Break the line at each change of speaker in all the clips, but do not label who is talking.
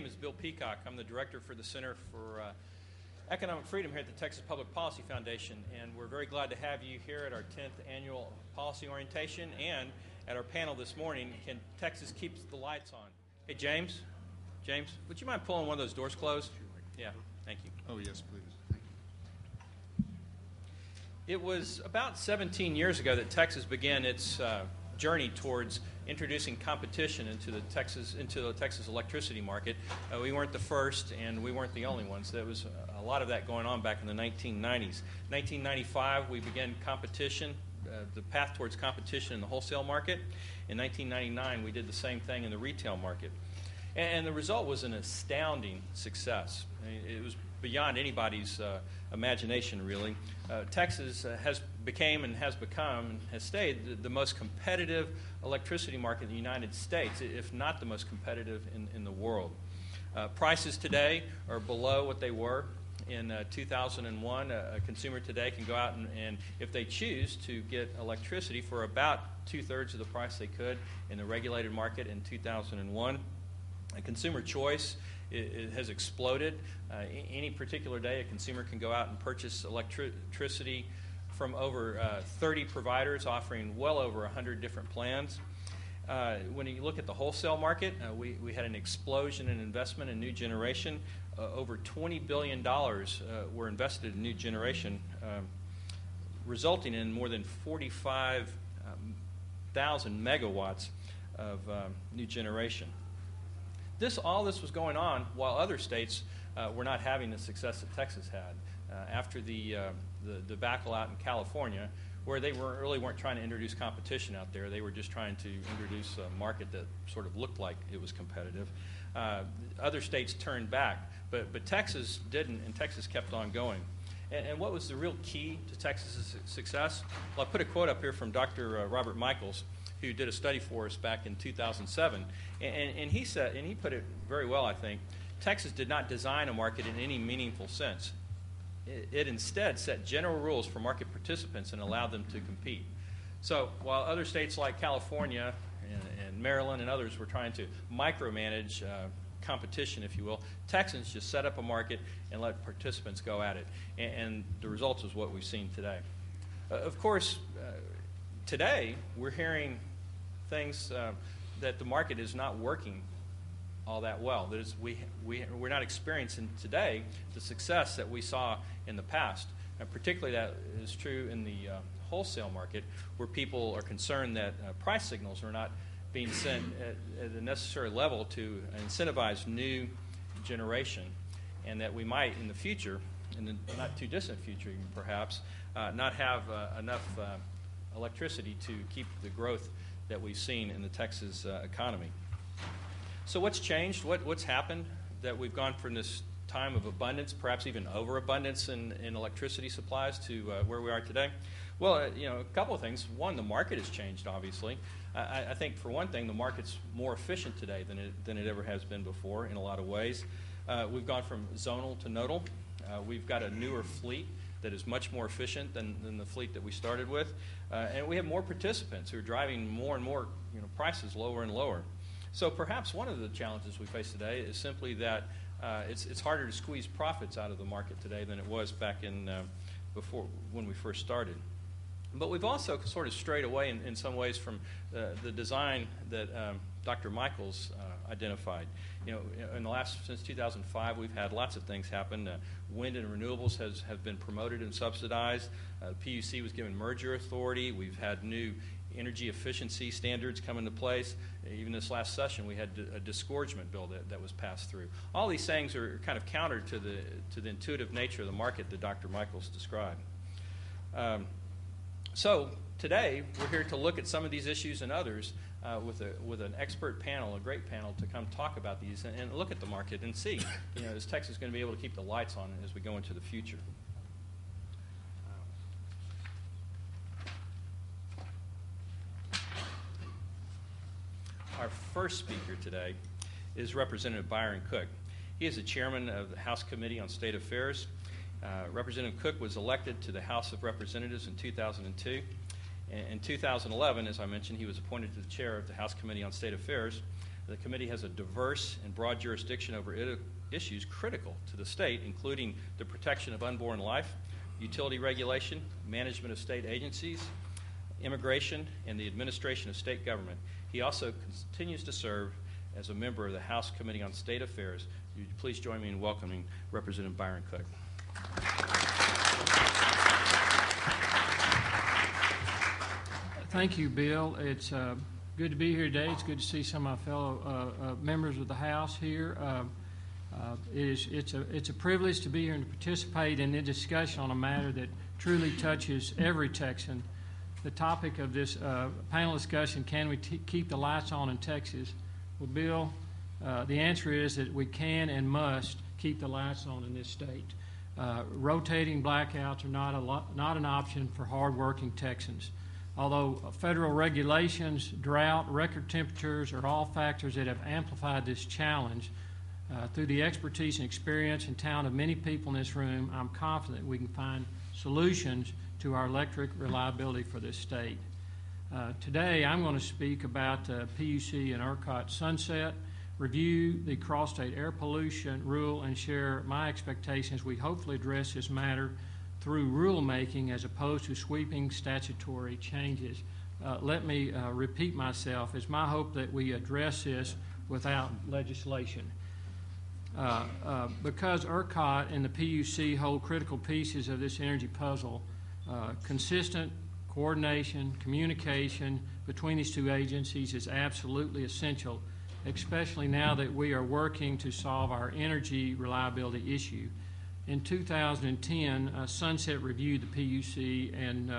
name is Bill Peacock. I'm the director for the Center for Economic Freedom here at the Texas Public Policy Foundation, and we're very glad to have you here at our 10th annual policy orientation and at our panel this morning, Can Texas Keep the Lights On? Hey, James, would you mind pulling one of those doors closed? Yeah, thank you.
Oh, yes, please. Thank you.
It was about 17 years ago that Texas began its journey towards introducing competition into the Texas electricity market. We weren't the first, and we weren't the only ones. There was a lot of that going on back in the 1990s. 1995, we began competition, the path towards competition in the wholesale market. In 1999, we did the same thing in the retail market. And the result was an astounding success. I mean, it was beyond anybody's imagination, really. Texas has become and has stayed the most competitive electricity market in the United States, if not the most competitive in the world. Prices today are below what they were in 2001. A consumer today can go out and if they choose, to get electricity for about two-thirds of the price they could in the regulated market in 2001. A consumer choice it has exploded. Any particular day, a consumer can go out and purchase electricity from over 30 providers offering well over 100 different plans. When you look at the wholesale market, we had an explosion in investment in new generation. Over $20 billion were invested in new generation, resulting in more than 45,000 megawatts of new generation. All this was going on while other states were not having the success that Texas had. After the debacle out in California, where they really weren't trying to introduce competition out there, they were just trying to introduce a market that sort of looked like it was competitive. Other states turned back, but Texas didn't, and Texas kept on going. And what was the real key to Texas's success? Well, I put a quote up here from Dr. Robert Michaels, who did a study for us back in 2007, and he said, and he put it very well, I think, Texas did not design a market in any meaningful sense. It instead set general rules for market participants and allowed them to compete. So while other states like California and Maryland and others were trying to micromanage competition, if you will, Texans just set up a market and let participants go at it. And the result is what we've seen today. Of course, today we're hearing things that the market is not working all that well. That is, we're not experiencing today the success that we saw in the past. And particularly that is true in the wholesale market, where people are concerned that price signals are not being sent at the necessary level to incentivize new generation, and that we might in the future, in the not too distant future even perhaps, not have enough electricity to keep the growth that we've seen in the Texas economy. So what's changed? What's happened that we've gone from this time of abundance, perhaps even overabundance in electricity supplies, to where we are today? Well, a couple of things. One, the market has changed, obviously. I think, for one thing, the market's more efficient today than it ever has been before in a lot of ways. We've gone from zonal to nodal. We've got a newer fleet that is much more efficient than the fleet that we started with. And we have more participants who are driving more and more prices lower and lower. So perhaps one of the challenges we face today is simply that it's harder to squeeze profits out of the market today than it was back in before when we first started. But we've also sort of strayed away in some ways from the design that Dr. Michaels identified. Since 2005, we've had lots of things happen. Wind and renewables have been promoted and subsidized. PUC was given merger authority. We've had new energy efficiency standards come into place. Even this last session, we had a disgorgement bill that was passed through. All these things are kind of counter to the intuitive nature of the market that Dr. Michaels described. So today, we're here to look at some of these issues and others with an expert panel, a great panel, to come talk about these and look at the market and see, is Texas going to be able to keep the lights on as we go into the future? Our first speaker today is Representative Byron Cook. He is the chairman of the House Committee on State Affairs. Representative Cook was elected to the House of Representatives in 2002. In 2011, as I mentioned, he was appointed to the chair of the House Committee on State Affairs. The committee has a diverse and broad jurisdiction over issues critical to the state, including the protection of unborn life, utility regulation, management of state agencies, immigration, and the administration of state government. He also continues to serve as a member of the House Committee on State Affairs. Would you please join me in welcoming Representative Byron Cook.
Thank you, Bill. It's good to be here today. It's good to see some of my fellow members of the House here. It's a privilege to be here and to participate in a discussion on a matter that truly touches every Texan. The topic of this panel discussion, can we keep the lights on in Texas? Well, Bill, the answer is that we can and must keep the lights on in this state. Rotating blackouts are not an option for hardworking Texans. Although federal regulations, drought, record temperatures are all factors that have amplified this challenge, through the expertise and experience and talent of many people in this room, I'm confident we can find solutions to our electric reliability for this state. Today, I'm going to speak about PUC and ERCOT sunset, review the cross-state air pollution rule, and share my expectations we hopefully address this matter through rulemaking as opposed to sweeping statutory changes. Let me repeat myself. It's my hope that we address this without legislation. Because ERCOT and the PUC hold critical pieces of this energy puzzle, consistent coordination, communication between these two agencies is absolutely essential, especially now that we are working to solve our energy reliability issue. In 2010, Sunset reviewed the PUC and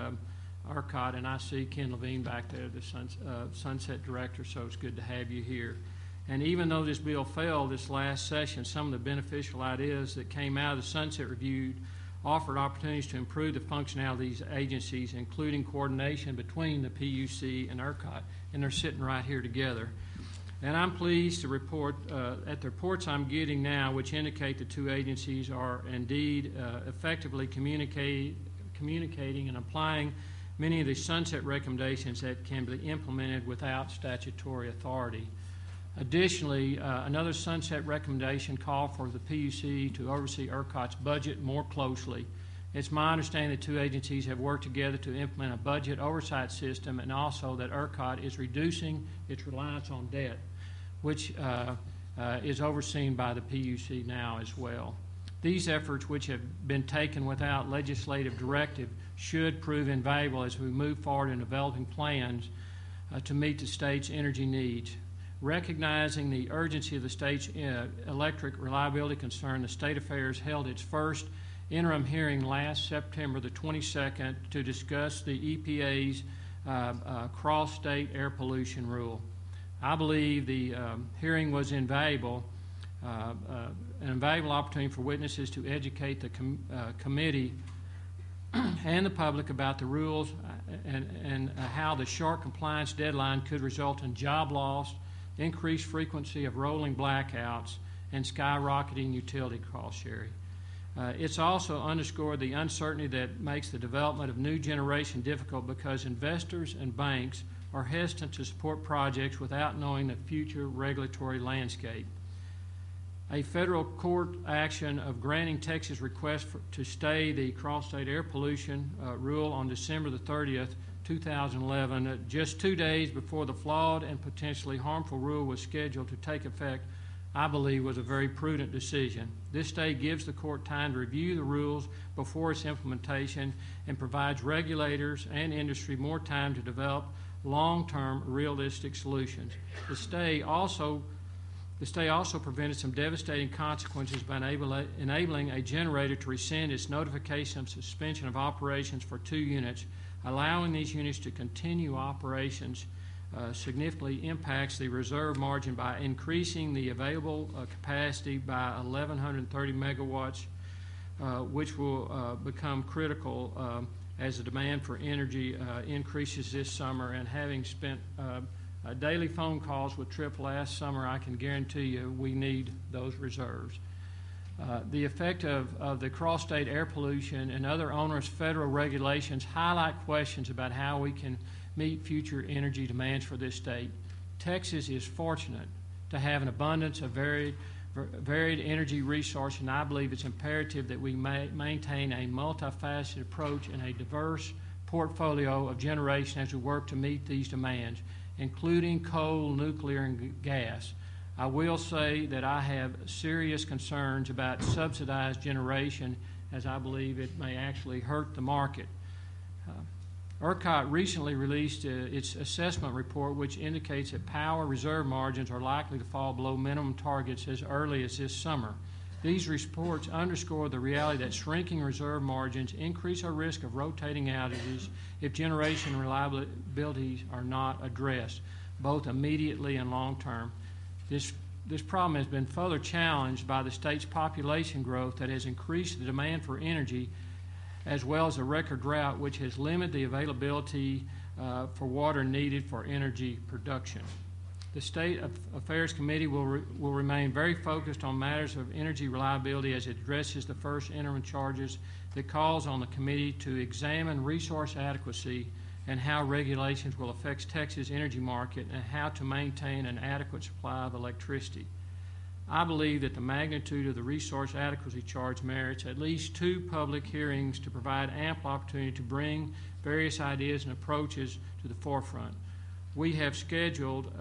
ERCOT, and I see Ken Levine back there, the Sunset Director, so it's good to have you here. And even though this bill failed this last session, some of the beneficial ideas that came out of the Sunset Review offered opportunities to improve the functionality of these agencies, including coordination between the PUC and ERCOT, and they're sitting right here together. And I'm pleased to report at the reports I'm getting now, which indicate the two agencies are indeed effectively communicating and applying many of the sunset recommendations that can be implemented without statutory authority. Additionally, another sunset recommendation called for the PUC to oversee ERCOT's budget more closely. It's my understanding the two agencies have worked together to implement a budget oversight system, and also that ERCOT is reducing its reliance on debt, which is overseen by the PUC now as well. These efforts, which have been taken without legislative directive, should prove invaluable as we move forward in developing plans to meet the state's energy needs. Recognizing the urgency of the state's electric reliability concern, the State Affairs held its first interim hearing last September the 22nd to discuss the EPA's cross-state air pollution rule. I believe the hearing was invaluable, an invaluable opportunity for witnesses to educate the committee and the public about the rules and how the short compliance deadline could result in job loss, increased frequency of rolling blackouts, and skyrocketing utility cost sharing. It's also underscored the uncertainty that makes the development of new generation difficult because investors and banks are hesitant to support projects without knowing the future regulatory landscape. A federal court action of granting Texas' request to stay the cross-state air pollution rule on December the 30th, 2011, just 2 days before the flawed and potentially harmful rule was scheduled to take effect, I believe was a very prudent decision. This stay gives the court time to review the rules before its implementation and provides regulators and industry more time to develop long-term realistic solutions. The stay also prevented some devastating consequences by enabling a generator to rescind its notification of suspension of operations for 2 units. Allowing these units to continue operations significantly impacts the reserve margin by increasing the available capacity by 1,130 megawatts, which will become critical as the demand for energy increases this summer. And having spent daily phone calls with TRIP last summer, I can guarantee you we need those reserves. The effect of the cross-state air pollution and other onerous federal regulations highlight questions about how we can meet future energy demands for this state. Texas is fortunate to have an abundance of varied energy resource, and I believe it's imperative that we maintain a multifaceted approach and a diverse portfolio of generation as we work to meet these demands, including coal, nuclear, and gas. I will say that I have serious concerns about subsidized generation, as I believe it may actually hurt the market. ERCOT recently released its assessment report, which indicates that power reserve margins are likely to fall below minimum targets as early as this summer. These reports underscore the reality that shrinking reserve margins increase our risk of rotating outages if generation reliabilities are not addressed, both immediately and long term. This problem has been further challenged by the state's population growth that has increased the demand for energy, as well as a record drought, which has limited the availability for water needed for energy production. The State Affairs Committee will remain very focused on matters of energy reliability as it addresses the first interim charges that calls on the committee to examine resource adequacy and how regulations will affect Texas' energy market and how to maintain an adequate supply of electricity. I believe that the magnitude of the resource adequacy charge merits at least 2 public hearings to provide ample opportunity to bring various ideas and approaches to the forefront. We have scheduled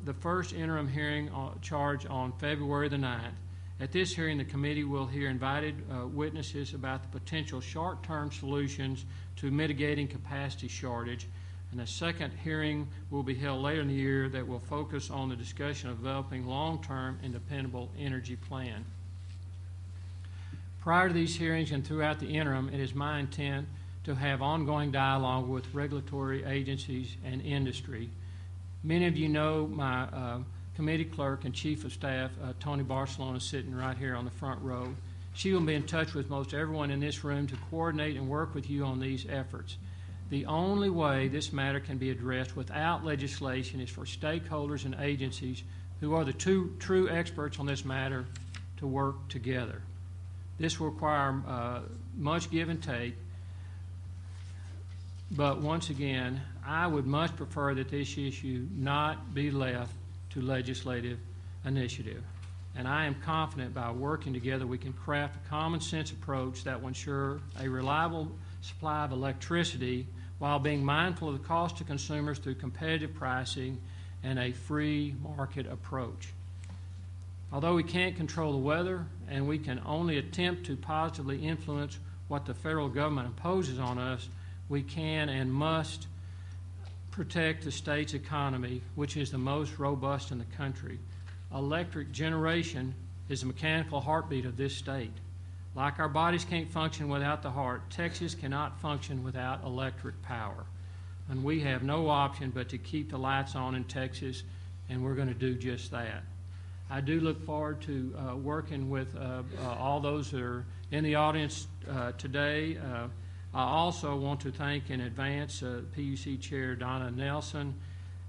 the first interim hearing charge on February the 9th. At this hearing, the committee will hear invited witnesses about the potential short-term solutions to mitigating capacity shortage, and a second hearing will be held later in the year that will focus on the discussion of developing long-term and dependable energy plan. Prior to these hearings and throughout the interim, it is my intent to have ongoing dialogue with regulatory agencies and industry. Many of you know my committee clerk and chief of staff, Tony Barcelona, sitting right here on the front row. She will be in touch with most everyone in this room to coordinate and work with you on these efforts. The only way this matter can be addressed without legislation is for stakeholders and agencies who are the true experts on this matter to work together. This will require much give and take, but once again, I would much prefer that this issue not be left to legislative initiative. And I am confident by working together we can craft a common sense approach that will ensure a reliable supply of electricity while being mindful of the cost to consumers through competitive pricing and a free market approach. Although we can't control the weather and we can only attempt to positively influence what the federal government imposes on us, we can and must protect the state's economy, which is the most robust in the country. Electric generation is the mechanical heartbeat of this state. Like our bodies can't function without the heart, Texas cannot function without electric power. And we have no option but to keep the lights on in Texas, and we're going to do just that. I do look forward to working with all those that are in the audience today. I also want to thank in advance PUC Chair Donna Nelson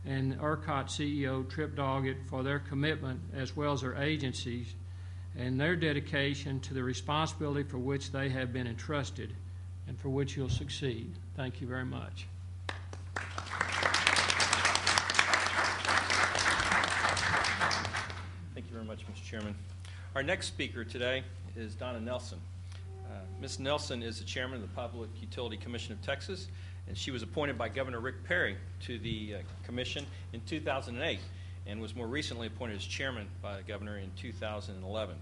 and ERCOT CEO Trip Doggett for their commitment, as well as their agencies, and their dedication to the responsibility for which they have been entrusted and for which you'll succeed. Thank you very much.
Thank you very much, Mr. Chairman. Our next speaker today is Donna Nelson. Ms. Nelson is the chairman of the Public Utility Commission of Texas, and she was appointed by Governor Rick Perry to the commission in 2008 and was more recently appointed as chairman by the governor in 2011.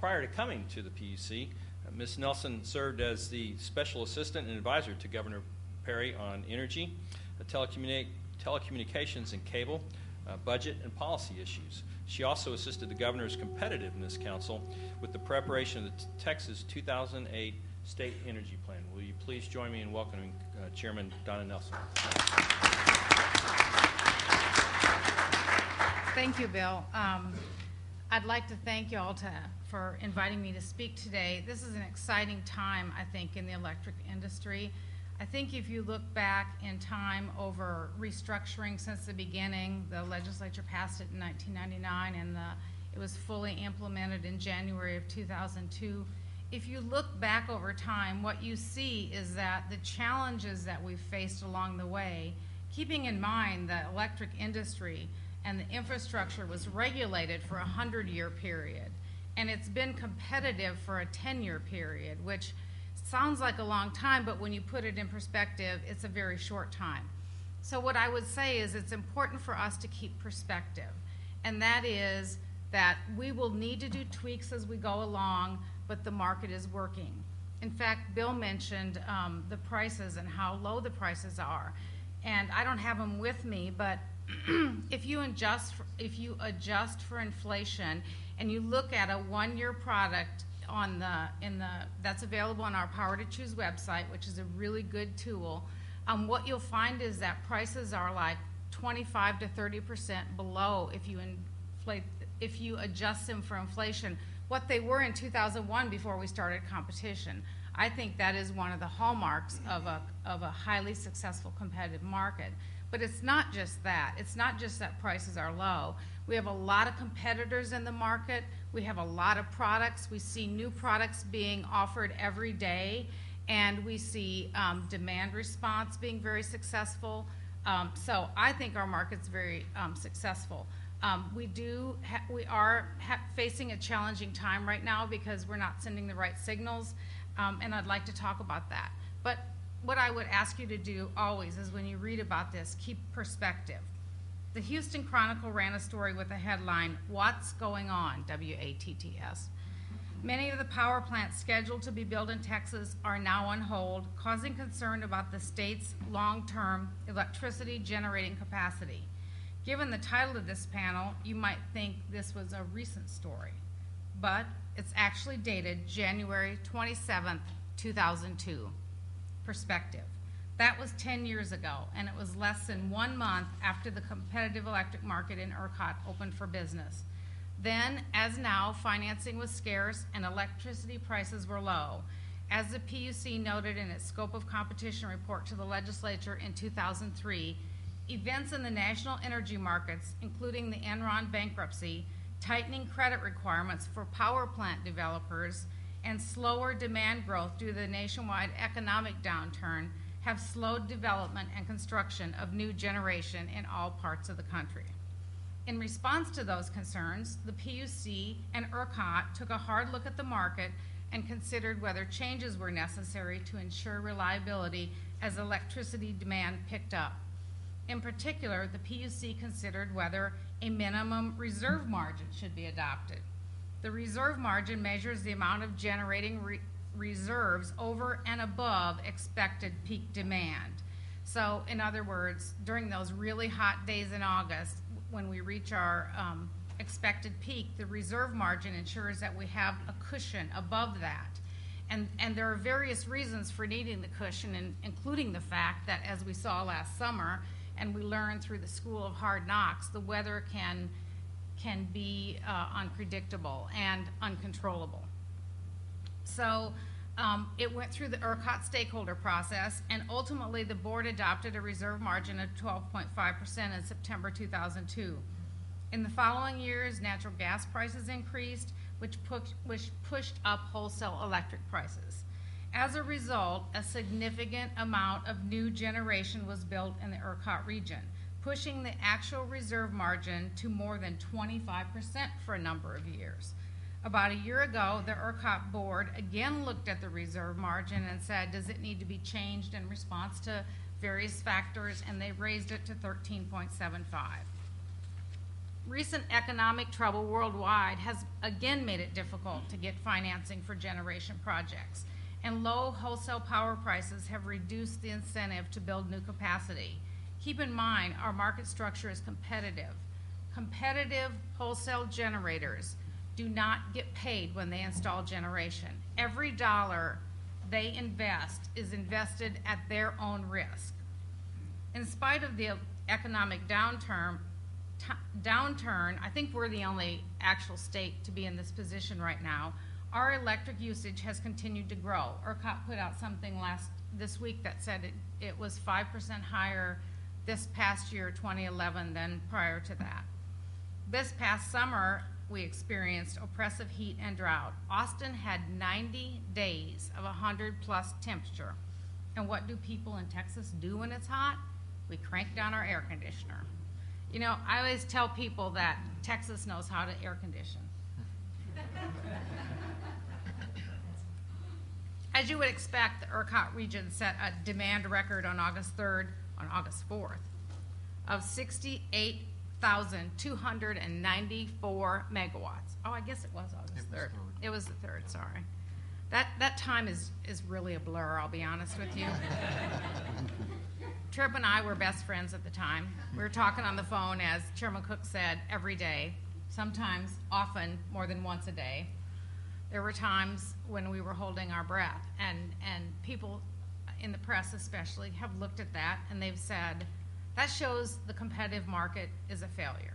Prior to coming to the PUC, Ms. Nelson served as the special assistant and advisor to Governor Perry on energy, telecommunications and cable, budget, and policy issues. She also assisted the Governor's Competitiveness Council with the preparation of the Texas 2008 State Energy Plan. Will you please join me in welcoming Chairman Donna Nelson?
Thank you, Bill. I'd like to thank you all for inviting me to speak today. This is an exciting time, I think, in the electric industry. I think if you look back in time over restructuring since the beginning, the legislature passed it in 1999 and it was fully implemented in January of 2002. If you look back over time, what you see is that the challenges that we've faced along the way, keeping in mind the electric industry and the infrastructure was regulated for a 100-year period. And it's been competitive for a 10-year period, which sounds like a long time, but when you put it in perspective, it's a very short time. So what I would say is it's important for us to keep perspective, and that is that we will need to do tweaks as we go along, but the market is working. In fact, Bill mentioned the prices and how low the prices are, and I don't have them with me, but if you adjust for inflation and you look at a one-year product that's available on our Power to Choose website, which is a really good tool, what you'll find is that prices are like 25 to 30% below if you adjust them for inflation, what they were in 2001 before we started competition. I think that is one of the hallmarks of a highly successful competitive market. But it's not just that. It's not just that prices are low. We have a lot of competitors in the market. We have a lot of products. We see new products being offered every day, and we see demand response being very successful. So I think our market's very successful. We are facing a challenging time right now because we're not sending the right signals, and I'd like to talk about that. But what I would ask you to do always is when you read about this, keep perspective. The Houston Chronicle ran a story with the headline, "What's Going On?" WATTS. Many of the power plants scheduled to be built in Texas are now on hold, causing concern about the state's long-term electricity generating capacity. Given the title of this panel, you might think this was a recent story, but it's actually dated January 27th, 2002. Perspective. That was 10 years ago, and it was less than 1 month after the competitive electric market in ERCOT opened for business. Then, as now, financing was scarce and electricity prices were low. As the PUC noted in its scope of competition report to the legislature in 2003, events in the national energy markets, including the Enron bankruptcy, tightening credit requirements for power plant developers, and slower demand growth due to the nationwide economic downturn have slowed development and construction of new generation in all parts of the country. In response to those concerns, the PUC and ERCOT took a hard look at the market and considered whether changes were necessary to ensure reliability as electricity demand picked up. In particular, the PUC considered whether a minimum reserve margin should be adopted. The reserve margin measures the amount of generating reserves over and above expected peak demand. So, in other words, during those really hot days in August, when we reach our expected peak, the reserve margin ensures that we have a cushion above that. And there are various reasons for needing the cushion, including the fact that, as we saw last summer, and we learned through the School of Hard Knocks, the weather can be unpredictable and uncontrollable. So it went through the ERCOT stakeholder process, and ultimately the board adopted a reserve margin of 12.5% in September 2002. In the following years, natural gas prices increased, which pushed up wholesale electric prices. As a result, a significant amount of new generation was built in the ERCOT region, pushing the actual reserve margin to more than 25% for a number of years. About a year ago, the ERCOT board again looked at the reserve margin and said, does it need to be changed in response to various factors, and they raised it to 13.75. Recent economic trouble worldwide has again made it difficult to get financing for generation projects, and low wholesale power prices have reduced the incentive to build new capacity. Keep in mind, our market structure is competitive. Competitive wholesale generators do not get paid when they install generation. Every dollar they invest is invested at their own risk. In spite of the economic downturn, I think we're the only actual state to be in this position right now. Our electric usage has continued to grow. ERCOT put out something this week that said it was 5% higher this past year, 2011, than prior to that. This past summer, we experienced oppressive heat and drought. Austin had 90 days of 100+ temperature. And what do people in Texas do when it's hot? We crank down our air conditioner. You know, I always tell people that Texas knows how to air condition. As you would expect, the ERCOT region set a demand record on August 4th of 68,294 megawatts. Oh, I guess it was August 3rd. It was the 3rd, sorry. That time is really a blur, I'll be honest with you. Tripp and I were best friends at the time. We were talking on the phone, as Chairman Cook said, every day, sometimes, often, more than once a day. There were times when we were holding our breath, and people in the press especially have looked at that and they've said, that shows the competitive market is a failure.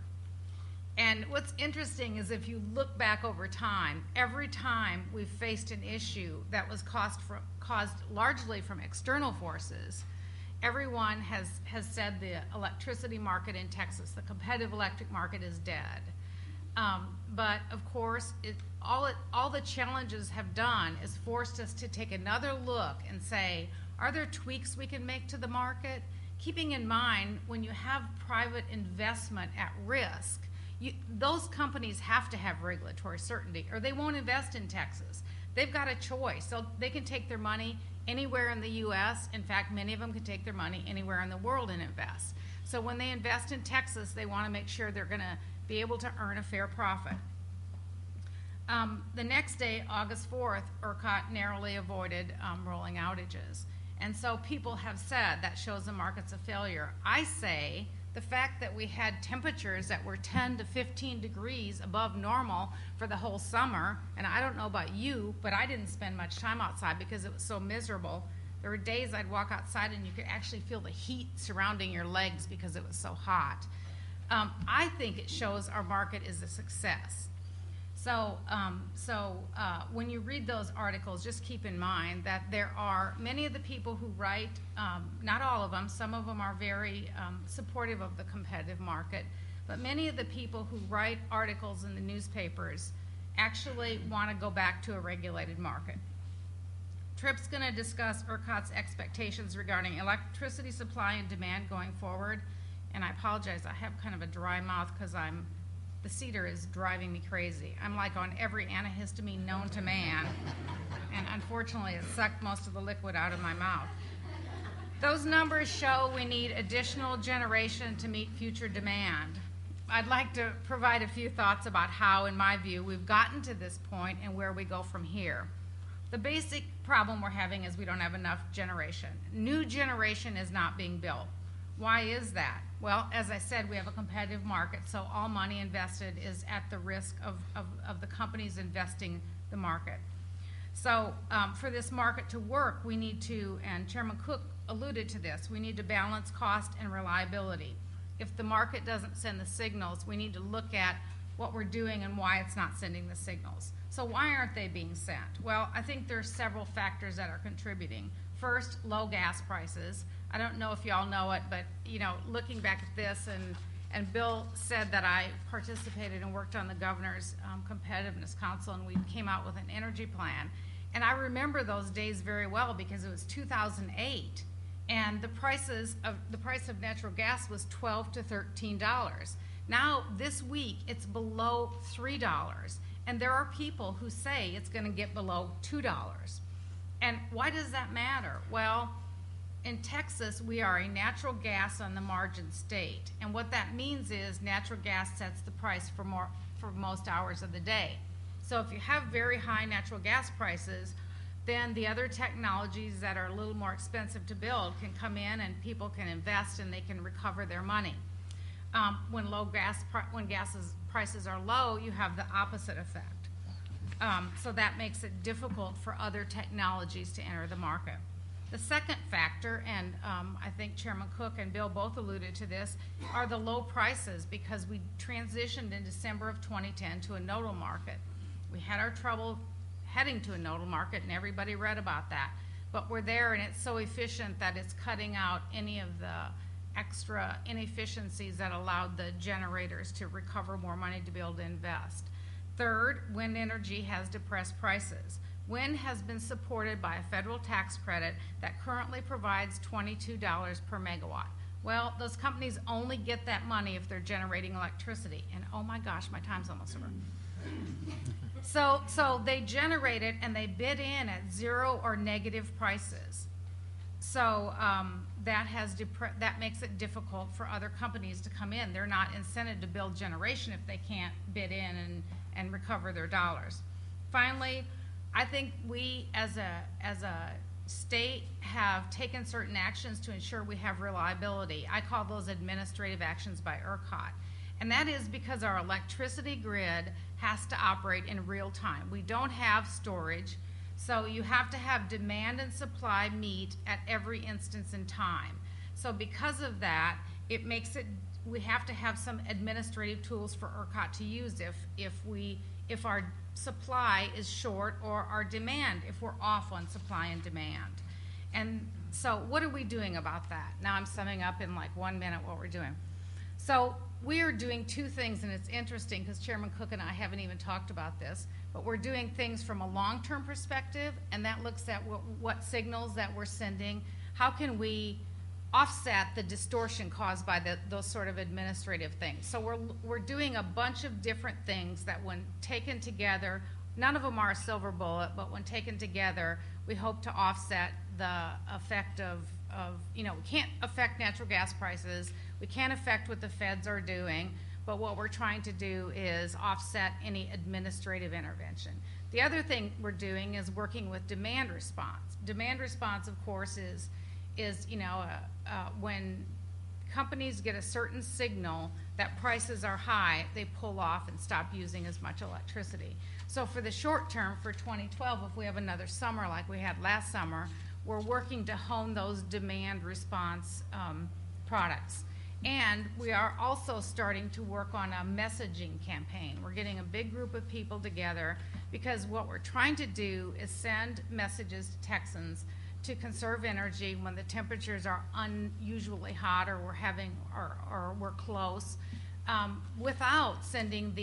And what's interesting is if you look back over time, every time we've faced an issue that was caused largely from external forces, everyone has said the electricity market in Texas, the competitive electric market, is dead. But of course, all the challenges have done is forced us to take another look and say, are there tweaks we can make to the market? Keeping in mind, when you have private investment at risk, those companies have to have regulatory certainty or they won't invest in Texas. They've got a choice. So they can take their money anywhere in the U.S. In fact, many of them can take their money anywhere in the world and invest. So when they invest in Texas, they want to make sure they're going to be able to earn a fair profit. The next day, August 4th, ERCOT narrowly avoided rolling outages. And so people have said that shows the market's a failure. I say the fact that we had temperatures that were 10 to 15 degrees above normal for the whole summer, and I don't know about you, but I didn't spend much time outside because it was so miserable. There were days I'd walk outside and you could actually feel the heat surrounding your legs because it was so hot. I think it shows our market is a success. So when you read those articles, just keep in mind that there are many of the people who write, not all of them, some of them are very supportive of the competitive market, but many of the people who write articles in the newspapers actually want to go back to a regulated market. Tripp's going to discuss ERCOT's expectations regarding electricity supply and demand going forward, and I apologize, I have kind of a dry mouth because the cedar is driving me crazy. I'm like on every antihistamine known to man, and unfortunately it sucked most of the liquid out of my mouth. Those numbers show we need additional generation to meet future demand. I'd like to provide a few thoughts about how, in my view, we've gotten to this point and where we go from here. The basic problem we're having is we don't have enough generation. New generation is not being built. Why is that? Well, as I said, we have a competitive market, so all money invested is at the risk of the companies investing the market. So for this market to work, we need to, and Chairman Cook alluded to this, we need to balance cost and reliability. If the market doesn't send the signals, we need to look at what we're doing and why it's not sending the signals. So why aren't they being sent? Well, I think there's several factors that are contributing. First, low gas prices. I don't know if y'all know it, but looking back at this, and Bill said that I participated and worked on the Governor's Competitiveness Council, and we came out with an energy plan. And I remember those days very well because it was 2008, and the price of natural gas was $12 to $13. Now, this week, it's below $3, and there are people who say it's going to get below $2. And why does that matter? Well, in Texas, we are a natural gas on the margin state, and what that means is natural gas sets the price for most hours of the day. So if you have very high natural gas prices, then the other technologies that are a little more expensive to build can come in and people can invest and they can recover their money. When gas prices are low, you have the opposite effect. So that makes it difficult for other technologies to enter the market. The second factor, and I think Chairman Cook and Bill both alluded to this, are the low prices because we transitioned in December of 2010 to a nodal market. We had our trouble heading to a nodal market, and everybody read about that. But we're there, and it's so efficient that it's cutting out any of the extra inefficiencies that allowed the generators to recover more money to be able to invest. Third, wind energy has depressed prices. Wind has been supported by a federal tax credit that currently provides $22 per megawatt. Well, those companies only get that money if they're generating electricity. And oh my gosh, my time's almost over. So they generate it and they bid in at zero or negative prices. So that makes it difficult for other companies to come in. They're not incented to build generation if they can't bid in and recover their dollars. Finally, I think we as a state have taken certain actions to ensure we have reliability. I call those administrative actions by ERCOT. And that is because our electricity grid has to operate in real time. We don't have storage, so you have to have demand and supply meet at every instance in time. So because of that, it makes it, we have to have some administrative tools for ERCOT to use if our supply is short, or our demand, if we're off on supply and demand. And so what are we doing about that? Now I'm summing up in like 1 minute what we're doing. So we are doing two things, and it's interesting because Chairman Cook and I haven't even talked about this, but we're doing things from a long-term perspective, and that looks at what signals that we're sending. How can we offset the distortion caused by those sort of administrative things? So we're doing a bunch of different things that when taken together, none of them are a silver bullet, but when taken together, we hope to offset the effect of we can't affect natural gas prices, we can't affect what the feds are doing, but what we're trying to do is offset any administrative intervention. The other thing we're doing is working with demand response. Demand response, of course, is when companies get a certain signal that prices are high, they pull off and stop using as much electricity. So for the short term, for 2012, if we have another summer like we had last summer, we're working to hone those demand response products. And we are also starting to work on a messaging campaign. We're getting a big group of people together because what we're trying to do is send messages to Texans to conserve energy when the temperatures are unusually hot, or we're close, without sending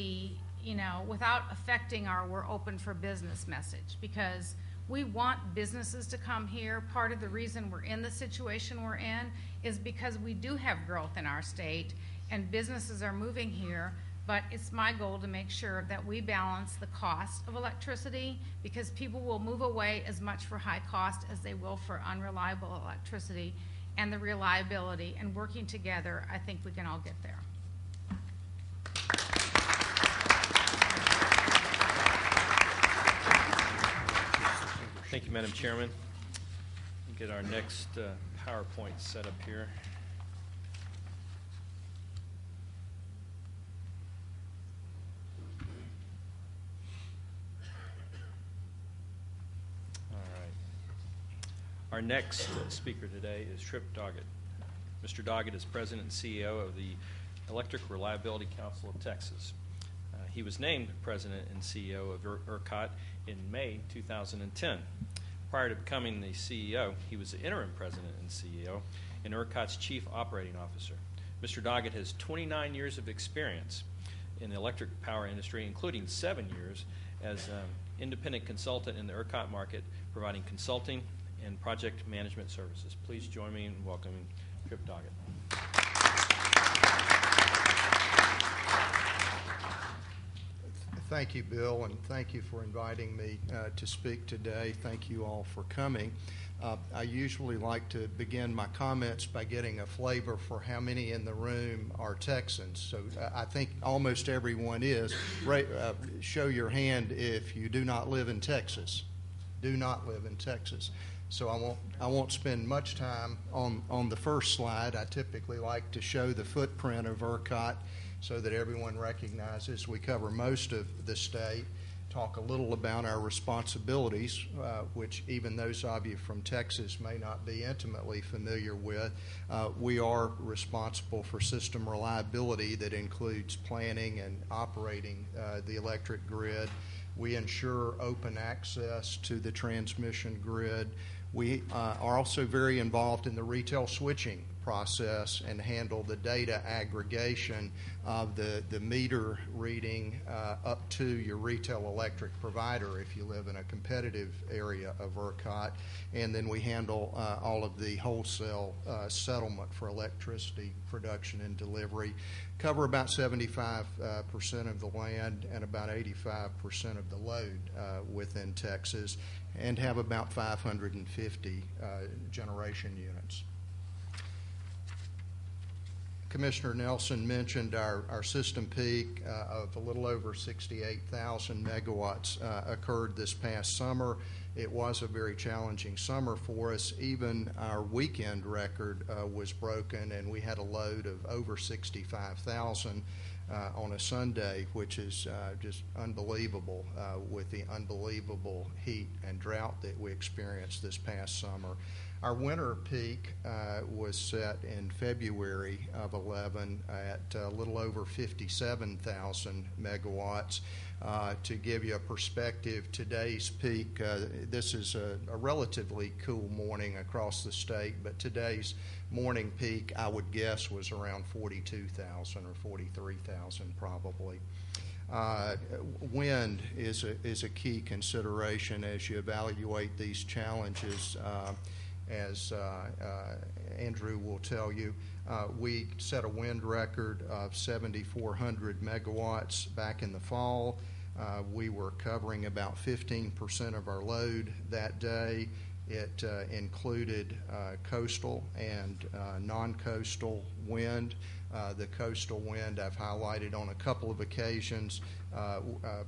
without affecting our "we're open for business" message, because we want businesses to come here. Part of the reason we're in the situation we're in is because we do have growth in our state and businesses are moving here. But it's my goal to make sure that we balance the cost of electricity, because people will move away as much for high cost as they will for unreliable electricity, and the reliability. And working together, I think we can all get there.
Thank you, Madam Chairman. We'll get our next PowerPoint set up here. Our next speaker today is Trip Doggett. Mr. Doggett is President and CEO of the Electric Reliability Council of Texas. He was named President and CEO of ERCOT in May 2010. Prior to becoming the CEO, he was the interim President and CEO and ERCOT's Chief Operating Officer. Mr. Doggett has 29 years of experience in the electric power industry, including 7 years as an independent consultant in the ERCOT market, providing consulting and project management services. Please join me in welcoming Trip Doggett.
Thank you, Bill, and thank you for inviting me to speak today. Thank you all for coming. I usually like to begin my comments by getting a flavor for how many in the room are Texans. So I think almost everyone is. Show your hand if you do not live in Texas. Do not live in Texas. So I won't spend much time on the first slide. I typically like to show the footprint of ERCOT so that everyone recognizes we cover most of the state, talk a little about our responsibilities, which even those of you from Texas may not be intimately familiar with. We are responsible for system reliability that includes planning and operating the electric grid. We ensure open access to the transmission grid. We are also very involved in the retail switching process and handle the data aggregation of the meter reading up to your retail electric provider if you live in a competitive area of ERCOT. And then we handle all of the wholesale settlement for electricity production and delivery. Cover about 75% of the land and about 85% of the load within Texas, and have about 550 generation units. Commissioner Nelson mentioned our system peak of a little over 68,000 megawatts occurred this past summer. It was a very challenging summer for us. Even our weekend record was broken, and we had a load of over 65,000 on a Sunday, which is just unbelievable with the unbelievable heat and drought that we experienced this past summer. Our winter peak was set in February of 11 at a little over 57,000 megawatts. To give you a perspective, today's peak, this is a relatively cool morning across the state, but today's morning peak, I would guess, was around 42,000 or 43,000 probably. Wind is a key consideration as you evaluate these challenges. As Andrew will tell you, we set a wind record of 7,400 megawatts back in the fall. We were covering about 15% of our load that day. It included coastal and non-coastal wind. The coastal wind, I've highlighted on a couple of occasions,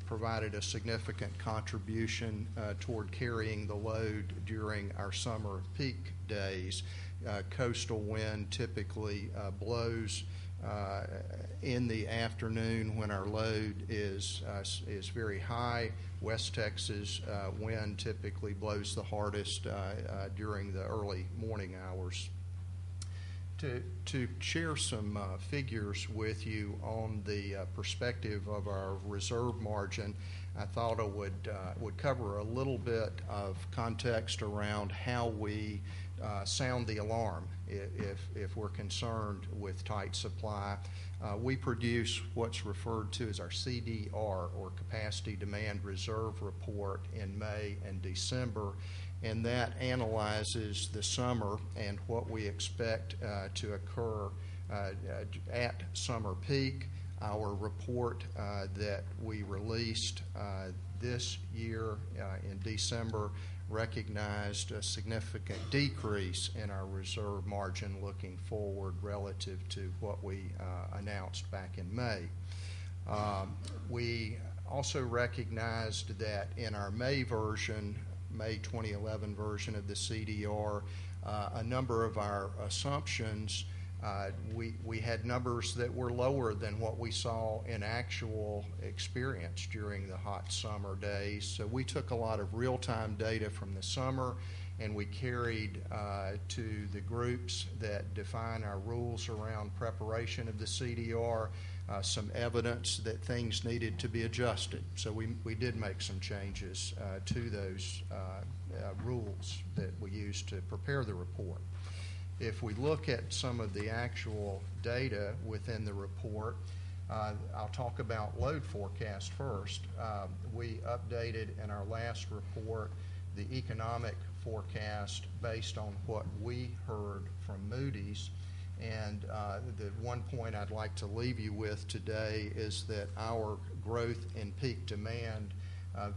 provided a significant contribution toward carrying the load during our summer peak days. Coastal wind typically blows in the afternoon when our load is very high. West Texas wind typically blows the hardest during the early morning hours. To share some figures with you on the perspective of our reserve margin, I thought I would cover a little bit of context around how we sound the alarm if we're concerned with tight supply. We produce what's referred to as our CDR, or Capacity Demand Reserve Report, in May and December, and that analyzes the summer and what we expect to occur at summer peak. Our report that we released this year in December recognized a significant decrease in our reserve margin looking forward relative to what we announced back in May. We also recognized that in our May 2011 version of the CDR, a number of our assumptions, we had numbers that were lower than what we saw in actual experience during the hot summer days. So we took a lot of real-time data from the summer, and we carried to the groups that define our rules around preparation of the CDR some evidence that things needed to be adjusted. So we did make some changes to those rules that we used to prepare the report. If we look at some of the actual data within the report, I'll talk about load forecast first. We updated in our last report the economic forecast based on what we heard from Moody's. And the one point I'd like to leave you with today is that our growth in peak demand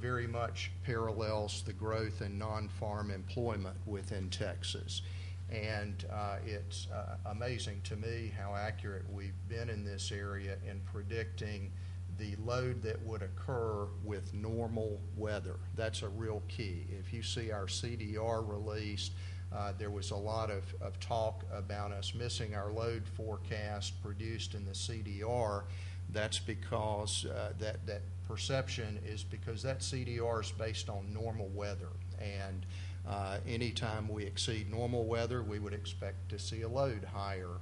very much parallels the growth in non-farm employment within Texas. And it's amazing to me how accurate we've been in this area in predicting the load that would occur with normal weather. That's a real key. If you see our CDR released, there was a lot of talk about us missing our load forecast produced in the CDR. That's because that perception is because that CDR is based on normal weather. And anytime we exceed normal weather, we would expect to see a load higher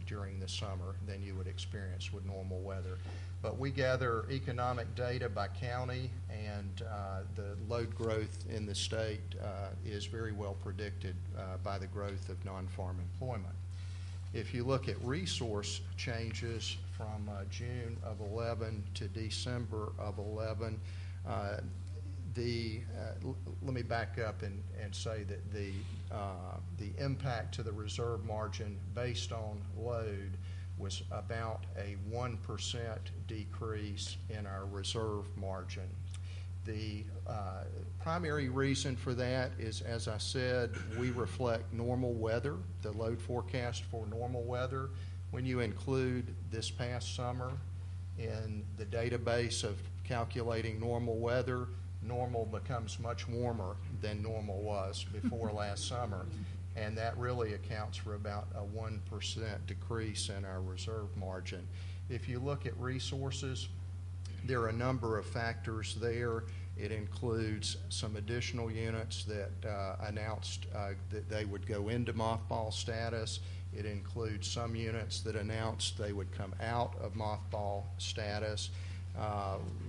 during the summer than you would experience with normal weather. But we gather economic data by county, and the load growth in the state is very well predicted by the growth of non-farm employment. If you look at resource changes from June of 11 to December of 11, let me back up and say that the impact to the reserve margin based on load was about a 1% decrease in our reserve margin. The primary reason for that is, as I said, we reflect normal weather, the load forecast for normal weather. When you include this past summer in the database of calculating normal weather, normal becomes much warmer than normal was before last summer, and that really accounts for about a 1% decrease in our reserve margin. If you look at resources, there are a number of factors there. It includes some additional units that announced that they would go into mothball status. It includes some units that announced they would come out of mothball status.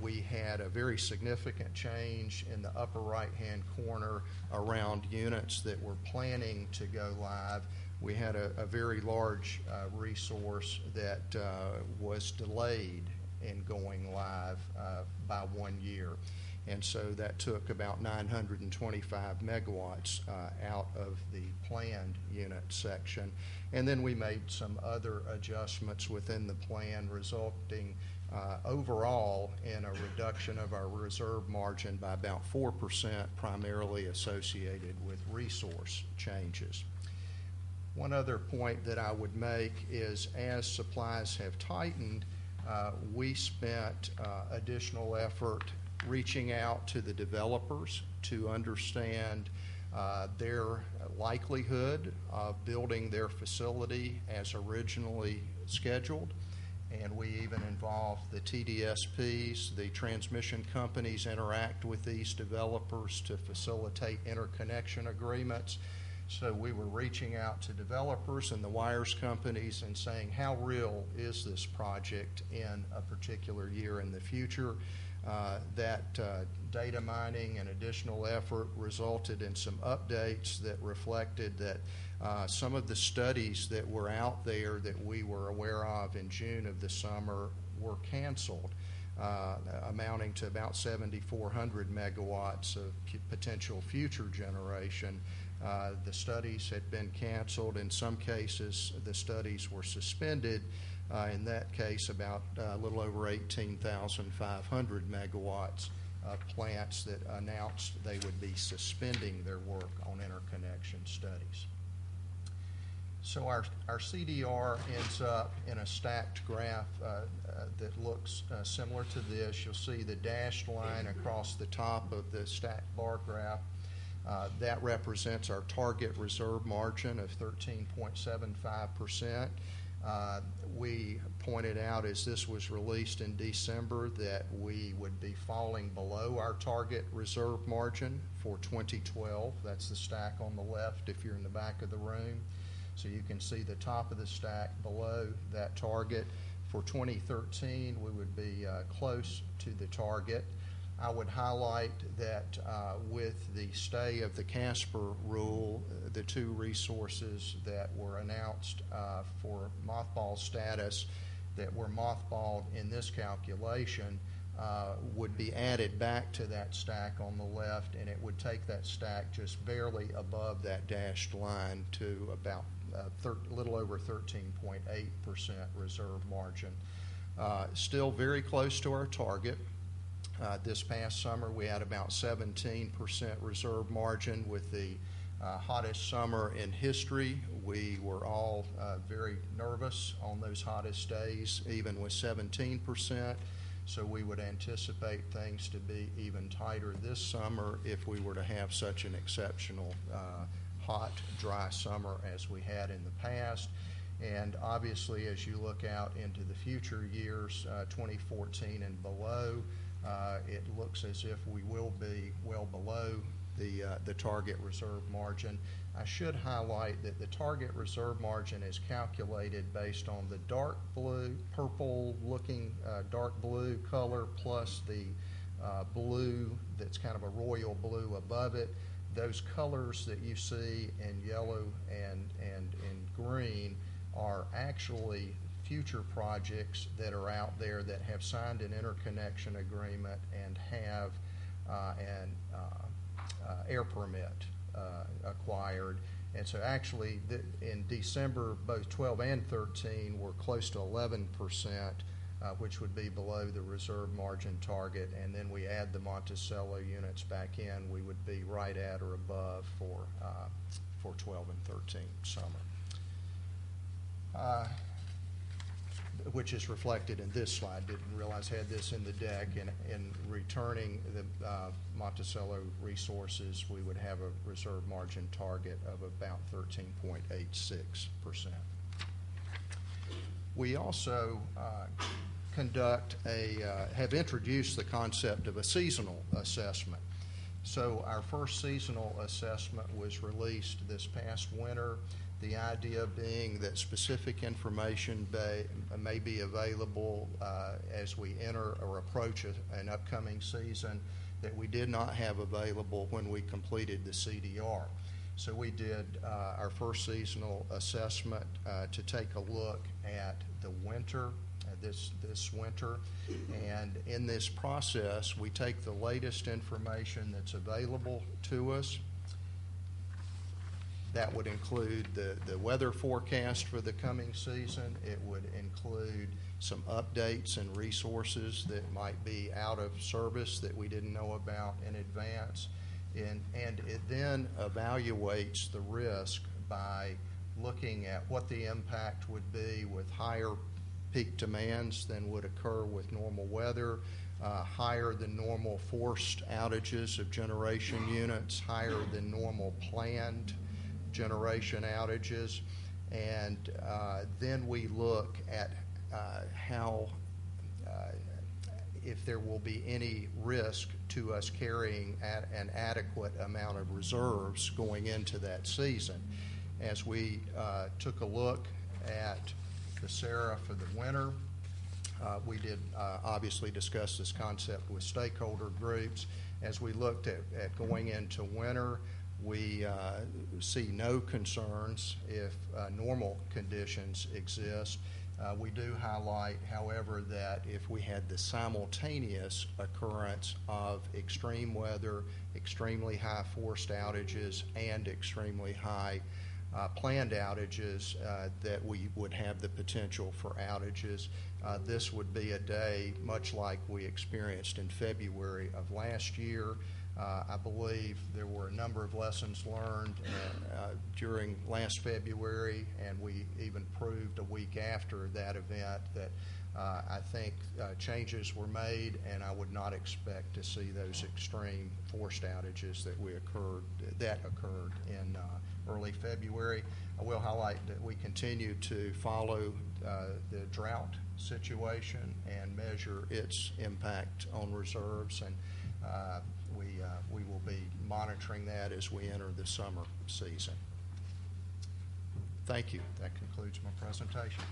We had a very significant change in the upper right-hand corner around units that were planning to go live. We had a very large resource that was delayed in going live by 1 year. And so that took about 925 megawatts out of the planned unit section. And then we made some other adjustments within the plan, resulting overall in a reduction of our reserve margin by about 4%, primarily associated with resource changes. One other point that I would make is, as supplies have tightened, we spent additional effort reaching out to the developers to understand their likelihood of building their facility as originally scheduled. And we even involved the TDSPs, the transmission companies interact with these developers to facilitate interconnection agreements. So we were reaching out to developers and the wires companies and saying, how real is this project in a particular year in the future? That data mining and additional effort resulted in some updates that reflected that some of the studies that were out there that we were aware of in June of the summer were canceled, amounting to about 7,400 megawatts of potential future generation. The studies had been canceled. In some cases, the studies were suspended. In that case, about a little over 18,500 megawatts of plants that announced they would be suspending their work on interconnection studies. So our CDR ends up in a stacked graph that looks similar to this. You'll see the dashed line across the top of the stacked bar graph. That represents our target reserve margin of 13.75%. We pointed out as this was released in December that we would be falling below our target reserve margin for 2012. That's the stack on the left if you're in the back of the room. So you can see the top of the stack below that target. For 2013, we would be close to the target. I would highlight that with the stay of the Casper rule, the two resources that were announced for mothball status that were mothballed in this calculation would be added back to that stack on the left, and it would take that stack just barely above that dashed line to about a little over 13.8% reserve margin. Still very close to our target. This past summer, we had about 17% reserve margin. With the hottest summer in history, we were all very nervous on those hottest days, even with 17%. So we would anticipate things to be even tighter this summer if we were to have such an exceptional hot, dry summer as we had in the past. And obviously, as you look out into the future years, 2014 and below, it looks as if we will be well below the target reserve margin. I should highlight that the target reserve margin is calculated based on the dark blue, purple-looking dark blue color plus the blue that's kind of a royal blue above it. Those colors that you see in yellow and in green are actually future projects that are out there that have signed an interconnection agreement and have an air permit acquired. And so actually in December, both 12 and 13 were close to 11%, which would be below the reserve margin target. And then we add the Monticello units back in, we would be right at or above for 12 and 13 summer. Which is reflected in this slide. Didn't realize I had this in the deck. In returning the Monticello resources, we would have a reserve margin target of about 13.86%. We also have introduced the concept of a seasonal assessment. So our first seasonal assessment was released this past winter. The idea being that specific information may be available as we enter or approach an upcoming season that we did not have available when we completed the CDR. So we did our first seasonal assessment to take a look at the winter, this winter. And in this process, we take the latest information that's available to us. That would include the weather forecast for the coming season. It would include some updates and resources that might be out of service that we didn't know about in advance. And it then evaluates the risk by looking at what the impact would be with higher peak demands than would occur with normal weather, higher than normal forced outages of generation units, higher than normal planned generation outages, and then we look at how if there will be any risk to us carrying an adequate amount of reserves going into that season. As we took a look at the SARA for the winter, we did obviously discuss this concept with stakeholder groups. As we looked at going into winter, we see no concerns if normal conditions exist. We do highlight, however, that if we had the simultaneous occurrence of extreme weather, extremely high forced outages, and extremely high planned outages, that we would have the potential for outages. This would be a day much like we experienced in February of last year. I believe there were a number of lessons learned during last February, and we even proved a week after that event that I think changes were made, and I would not expect to see those extreme forced outages that occurred in early February. I will highlight that we continue to follow the drought situation and measure its impact on reserves, and we will be monitoring that as we enter the summer season. Thank you. That concludes my presentation.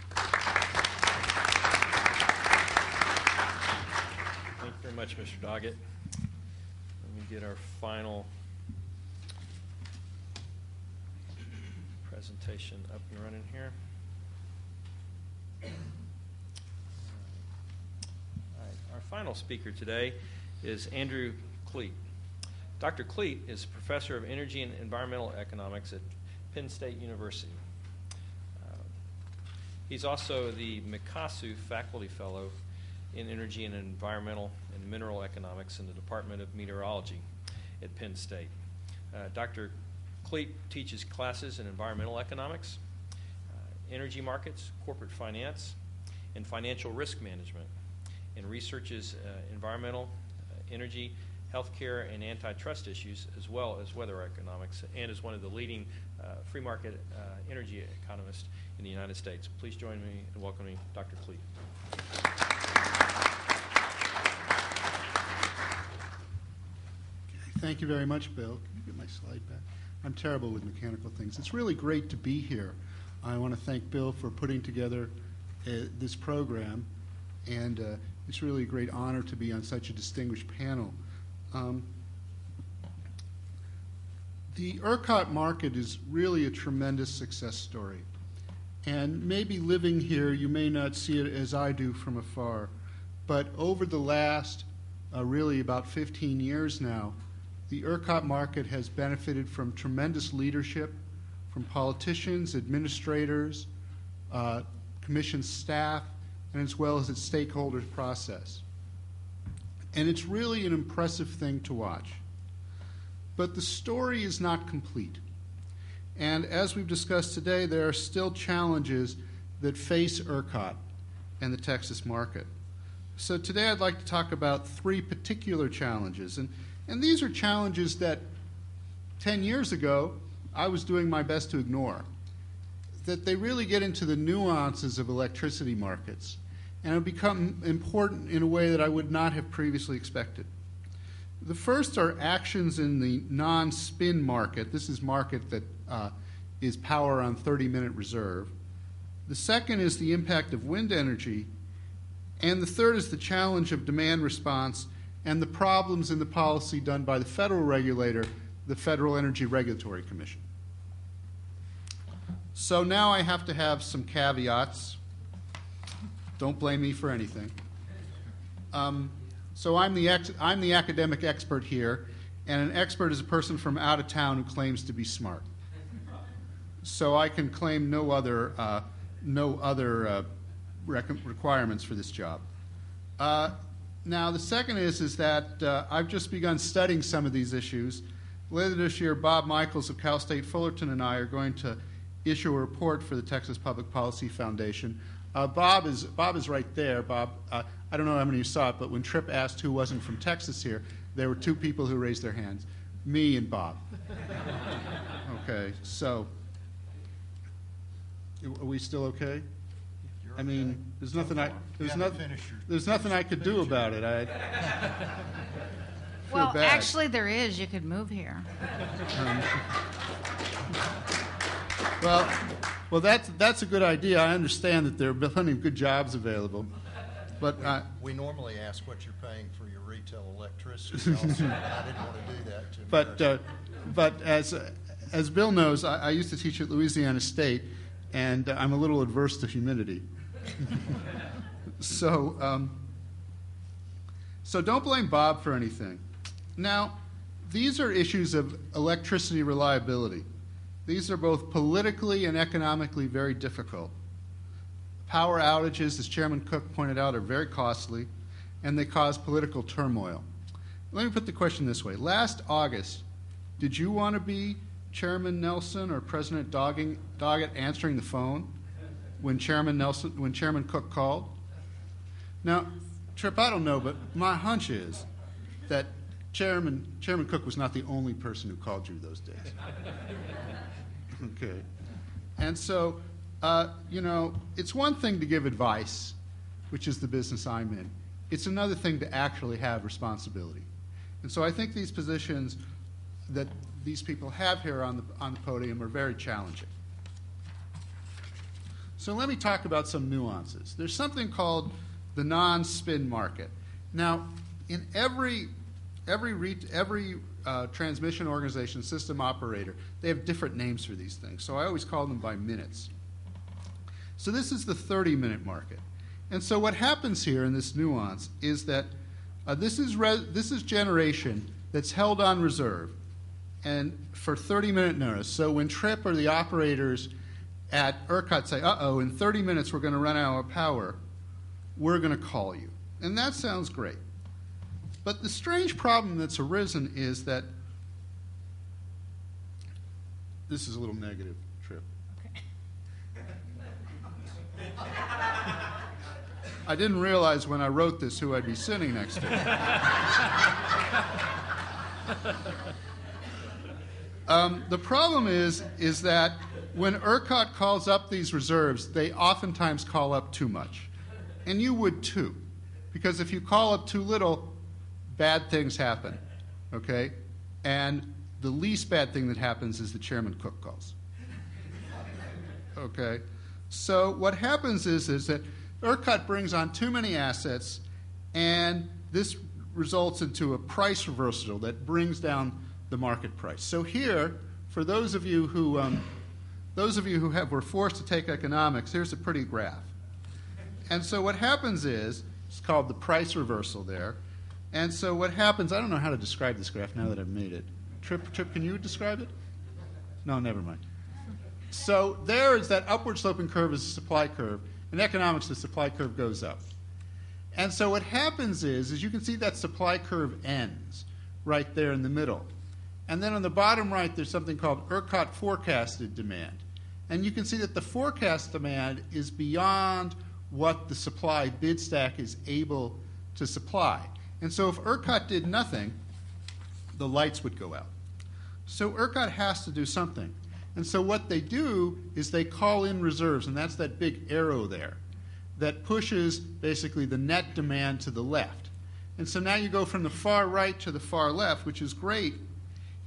Thank you very much, Mr. Doggett. Let me get our final presentation up and running here. All right. Our final speaker today is Andrew Cleet. Dr. Cleet is a professor of energy and environmental economics at Penn State University. He's also the Mikasu Faculty Fellow in Energy and Environmental and Mineral Economics in the Department of Meteorology at Penn State. Dr. Cleet teaches classes in environmental economics, energy markets, corporate finance, and financial risk management, and researches environmental, energy, healthcare, and antitrust issues, as well as weather economics, and is one of the leading free market energy economists in the United States. Please join me in welcoming Dr. Cleet.
Thank you very much, Bill. Can you get my slide back? I'm terrible with mechanical things. It's really great to be here. I want to thank Bill for putting together this program, and it's really a great honor to be on such a distinguished panel. The ERCOT market is really a tremendous success story, And maybe living here, you may not see it as I do from afar. But over the last really about 15 years now, the ERCOT market has benefited from tremendous leadership from politicians, administrators, commission staff, and as well as its stakeholders process. And it's really an impressive thing to watch. But the story is not complete. And as we've discussed today, there are still challenges that face ERCOT and the Texas market. So today I'd like to talk about 3 particular challenges. And these are challenges that 10 years ago I was doing my best to ignore. That they really get into the nuances of electricity markets and have become important in a way that I would not have previously expected. The first are actions in the non-spin market. This is market that is power on 30-minute reserve. The second is the impact of wind energy. And the third is the challenge of demand response and the problems in the policy done by the federal regulator, the Federal Energy Regulatory Commission. So now I have to have some caveats. Don't blame me for anything. So I'm the academic expert here, and an expert is a person from out of town who claims to be smart. So I can claim no other requirements for this job. Now the second is that I've just begun studying some of these issues. Later this year, Bob Michaels of Cal State Fullerton and I are going to issue a report for the Texas Public Policy Foundation. Bob is right there. Bob, I don't know how many of you saw it, but when Tripp asked who wasn't from Texas here, there were 2 people who raised their hands, me and Bob. Okay, so are we still okay? I mean, there's nothing I could do about it.
Well,
bad.
actually, there is. You could move here.
Well, that's a good idea. I understand that there are plenty of good jobs available, but
we normally ask what you're paying for your retail electricity. Also, I didn't want to do that.
But as Bill knows, I used to teach at Louisiana State, and I'm a little adverse to humidity. So don't blame Bob for anything. Now, these are issues of electricity reliability. These are both politically and economically very difficult. Power outages, as Chairman Cook pointed out, are very costly, and they cause political turmoil. Let me put the question this way. Last August, did you want to be Chairman Nelson or President Doggett answering the phone when Chairman Cook called? Now, Tripp, I don't know, but my hunch is that Chairman Cook was not the only person who called you those days. Okay. And so, it's one thing to give advice, which is the business I'm in. It's another thing to actually have responsibility. And so I think these positions that these people have here on the podium are very challenging. So let me talk about some nuances. There's something called the non-spin market. Now, in every transmission organization, system operator, they have different names for these things. So I always call them by minutes. So this is the 30-minute market. And so what happens here in this nuance is that this is generation that's held on reserve and for 30-minute notice. So when Tripp or the operators at ERCOT say, uh-oh, in 30 minutes we're going to run out of power, we're going to call you. And that sounds great. But the strange problem that's arisen is that this is a little negative, Tripp.
Okay.
I didn't realize when I wrote this who I'd be sitting next to. The problem is that when ERCOT calls up these reserves, they oftentimes call up too much. And you would too. Because if you call up too little, bad things happen, okay? And the least bad thing that happens is the Chairman Cook calls. Okay? So what happens is that ERCOT brings on too many assets, and this results into a price reversal that brings down the market price. So here, for those of you who those of you who were forced to take economics, here's a pretty graph. And so what happens is, it's called the price reversal there. And so what happens, I don't know how to describe this graph now that I've made it. Trip, can you describe it? No, never mind. So there is that upward sloping curve is a supply curve. In economics, the supply curve goes up. And so what happens is you can see that supply curve ends right there in the middle. And then on the bottom right, there's something called ERCOT forecasted demand. And you can see that the forecast demand is beyond what the supply bid stack is able to supply. And so if ERCOT did nothing, the lights would go out. So ERCOT has to do something. And so what they do is they call in reserves, and that's that big arrow there that pushes basically the net demand to the left. And so now you go from the far right to the far left, which is great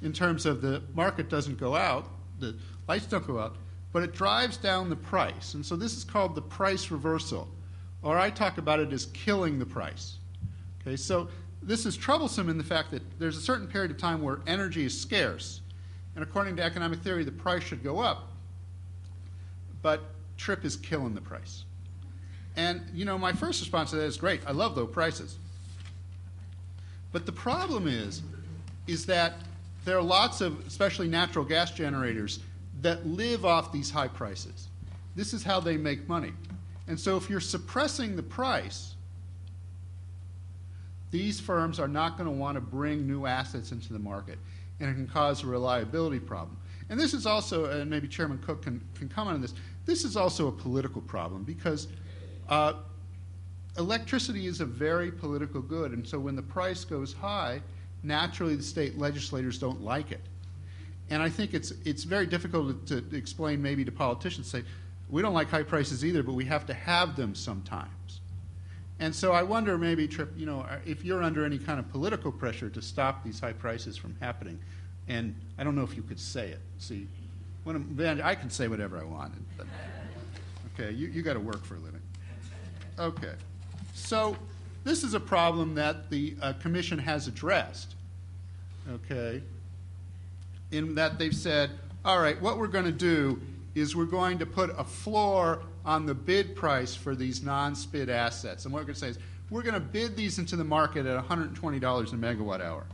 in terms of the market doesn't go out, the lights don't go out, but it drives down the price. And so this is called the price reversal, or I talk about it as killing the price. Okay, so this is troublesome in the fact that there's a certain period of time where energy is scarce, and according to economic theory, the price should go up, but TRIP is killing the price. And, you know, my first response to that is great. I love low prices. But the problem is that there are lots of, especially natural gas generators, that live off these high prices. This is how they make money. And so if you're suppressing the price, these firms are not going to want to bring new assets into the market, and it can cause a reliability problem. And this is also, and maybe Chairman Cook can comment on this is also a political problem because electricity is a very political good, and so when the price goes high, naturally the state legislators don't like it. And I think it's very difficult to explain maybe to politicians, say, we don't like high prices either, but we have to have them sometimes. And so I wonder maybe, Tripp, you know, if you're under any kind of political pressure to stop these high prices from happening, and I don't know if you could say it. See, I can say whatever I want. But, okay, you got to work for a living. Okay, so this is a problem that the Commission has addressed, okay, in that they've said, all right, what we're going to do is we're going to put a floor on the bid price for these non-SPID assets. And what we're going to say is we're going to bid these into the market at $120 a megawatt hour.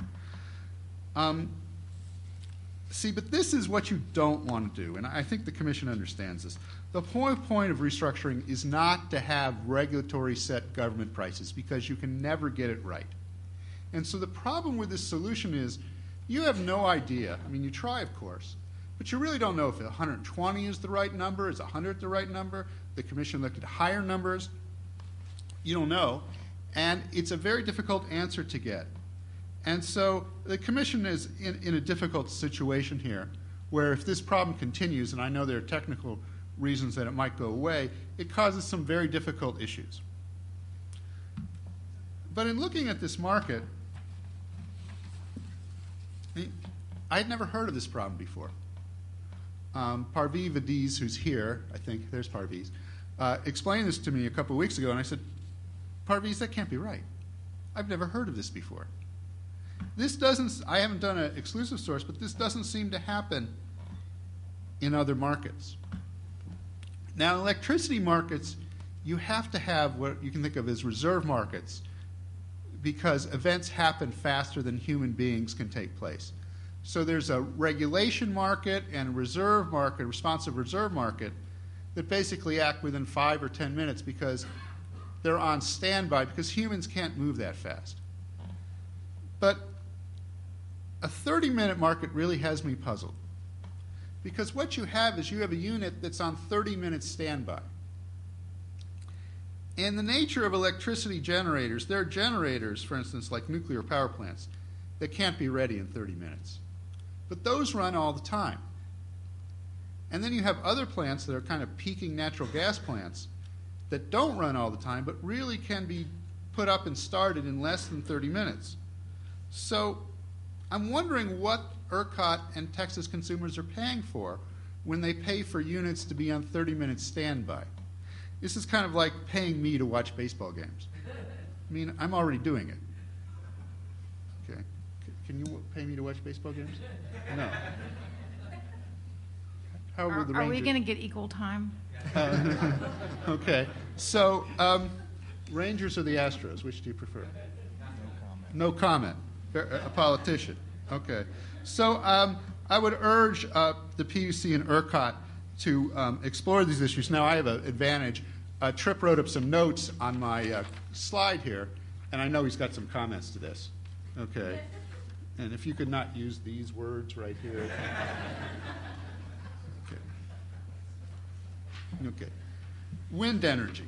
See, but this is what you don't want to do, and I think the Commission understands this. The whole point of restructuring is not to have regulatory set government prices because you can never get it right. And so the problem with this solution is you have no idea. I mean, you try, of course, but you really don't know if 120 is the right number, is 100 the right number. The Commission looked at higher numbers. You don't know. And it's a very difficult answer to get. And so the Commission is in a difficult situation here, where if this problem continues, and I know there are technical reasons that it might go away, it causes some very difficult issues. But in looking at this market, I had never heard of this problem before. Parviz Vadiz, who's here, I think, there's Parviz, explained this to me a couple of weeks ago, and I said, Parviz, that can't be right. I've never heard of this before. This doesn't, I haven't done an exclusive source, but this doesn't seem to happen in other markets. Now, in electricity markets, you have to have what you can think of as reserve markets because events happen faster than human beings can take place. So there's a regulation market and a reserve market, responsive reserve market, that basically act within 5 or 10 minutes because they're on standby because humans can't move that fast. But a 30-minute market really has me puzzled because what you have is you have a unit that's on 30-minute standby. And the nature of electricity generators, there are generators, for instance, like nuclear power plants, that can't be ready in 30 minutes. But those run all the time. And then you have other plants that are kind of peaking natural gas plants that don't run all the time, but really can be put up and started in less than 30 minutes. So I'm wondering what ERCOT and Texas consumers are paying for when they pay for units to be on 30-minute standby. This is kind of like paying me to watch baseball games. I mean, I'm already doing it. Okay. Can you pay me to watch baseball games? No. How will the
Are we
Rangers?
going to get equal time?
Okay. So, Rangers or the Astros? Which do you prefer? No comment. A politician. Okay. So I would urge the PUC and ERCOT to explore these issues. Now, I have an advantage. Tripp wrote up some notes on my slide here, and I know he's got some comments to this. Okay. And if you could not use these words right here. Okay. Okay. Wind energy.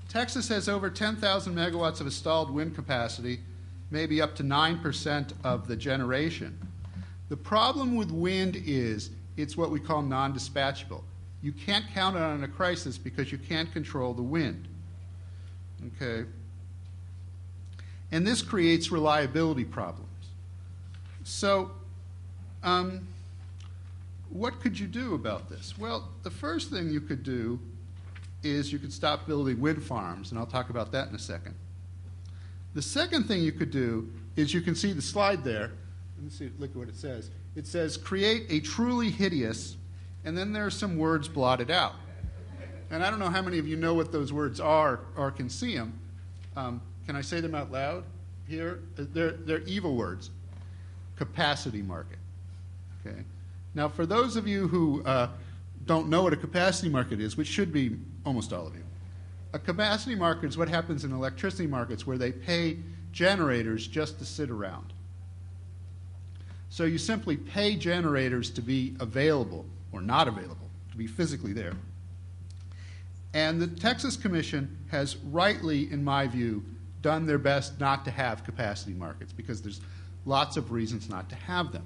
Texas has over 10,000 megawatts of installed wind capacity, maybe up to 9% of the generation. The problem with wind is it's what we call non-dispatchable. You can't count it on a crisis because you can't control the wind. Okay? And this creates reliability problems. So, what could you do about this? Well, the first thing you could do is you could stop building wind farms, and I'll talk about that in a second. The second thing you could do is you can see the slide there. Let me see, look at what it says. It says, create a truly hideous, and then there are some words blotted out. And I don't know how many of you know what those words are or can see them. Can I say them out loud here? They're evil words. Capacity market. Okay. Now, for those of you who don't know what a capacity market is, which should be almost all of you, a capacity market is what happens in electricity markets where they pay generators just to sit around. So you simply pay generators to be available or not available, to be physically there. And the Texas Commission has rightly, in my view, done their best not to have capacity markets because there's lots of reasons not to have them.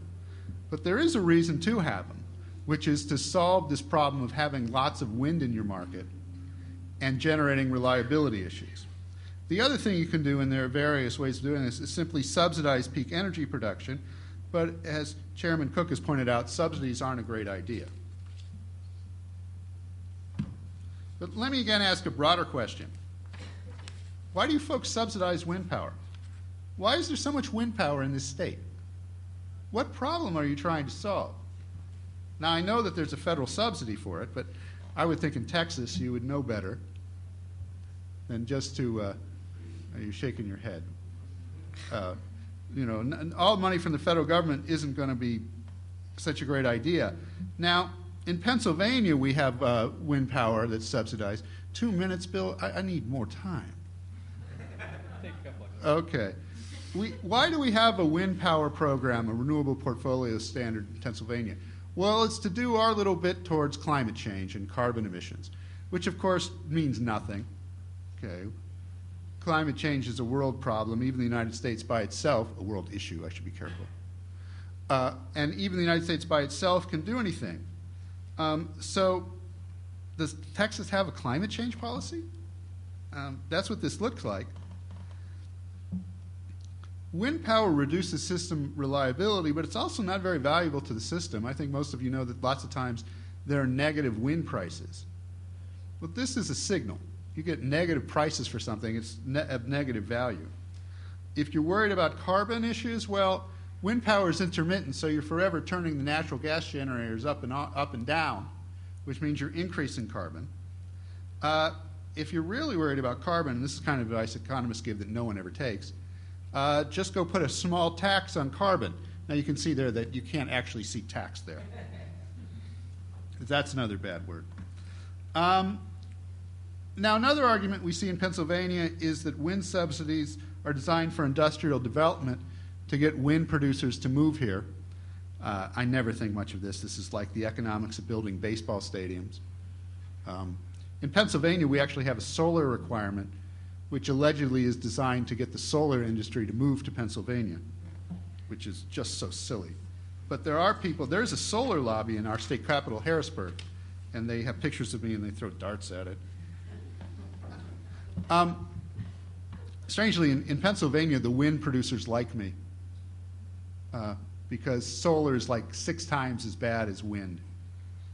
But there is a reason to have them, which is to solve this problem of having lots of wind in your market and generating reliability issues. The other thing you can do, and there are various ways of doing this, is simply subsidize peak energy production. But as Chairman Cook has pointed out, subsidies aren't a great idea. But let me again ask a broader question. Why do you folks subsidize wind power? Why is there so much wind power in this state? What problem are you trying to solve? Now, I know that there's a federal subsidy for it, but I would think in Texas you would know better than just to, you're shaking your head. You know, all money from the federal government isn't going to be such a great idea. Now, in Pennsylvania, we have wind power that's subsidized. 2 minutes, Bill? I need more time.
Take a couple of minutes.
Okay. Why do we have a wind power program, a renewable portfolio standard in Pennsylvania? Well, it's to do our little bit towards climate change and carbon emissions, which of course means nothing. Okay. Climate change is a world problem. Even the United States by itself, a world issue, I should be careful. And even the United States by itself can do anything. So does Texas have a climate change policy? That's what this looks like. Wind power reduces system reliability, but it's also not very valuable to the system. I think most of you know that lots of times there are negative wind prices. But this is a signal. You get negative prices for something, it's of negative value. If you're worried about carbon issues, well, wind power is intermittent, so you're forever turning the natural gas generators up and down, which means you're increasing carbon. If you're really worried about carbon, and this is kind of advice economists give that no one ever takes, just go put a small tax on carbon. Now you can see there that you can't actually see tax there. That's another bad word. Now another argument we see in Pennsylvania is that wind subsidies are designed for industrial development to get wind producers to move here. I never think much of this. This is like the economics of building baseball stadiums. In Pennsylvania, we actually have a solar requirement which allegedly is designed to get the solar industry to move to Pennsylvania, which is just so silly. But there are people, there's a solar lobby in our state capital, Harrisburg, and they have pictures of me and they throw darts at it. Strangely, in Pennsylvania, the wind producers like me because solar is like 6 times as bad as wind.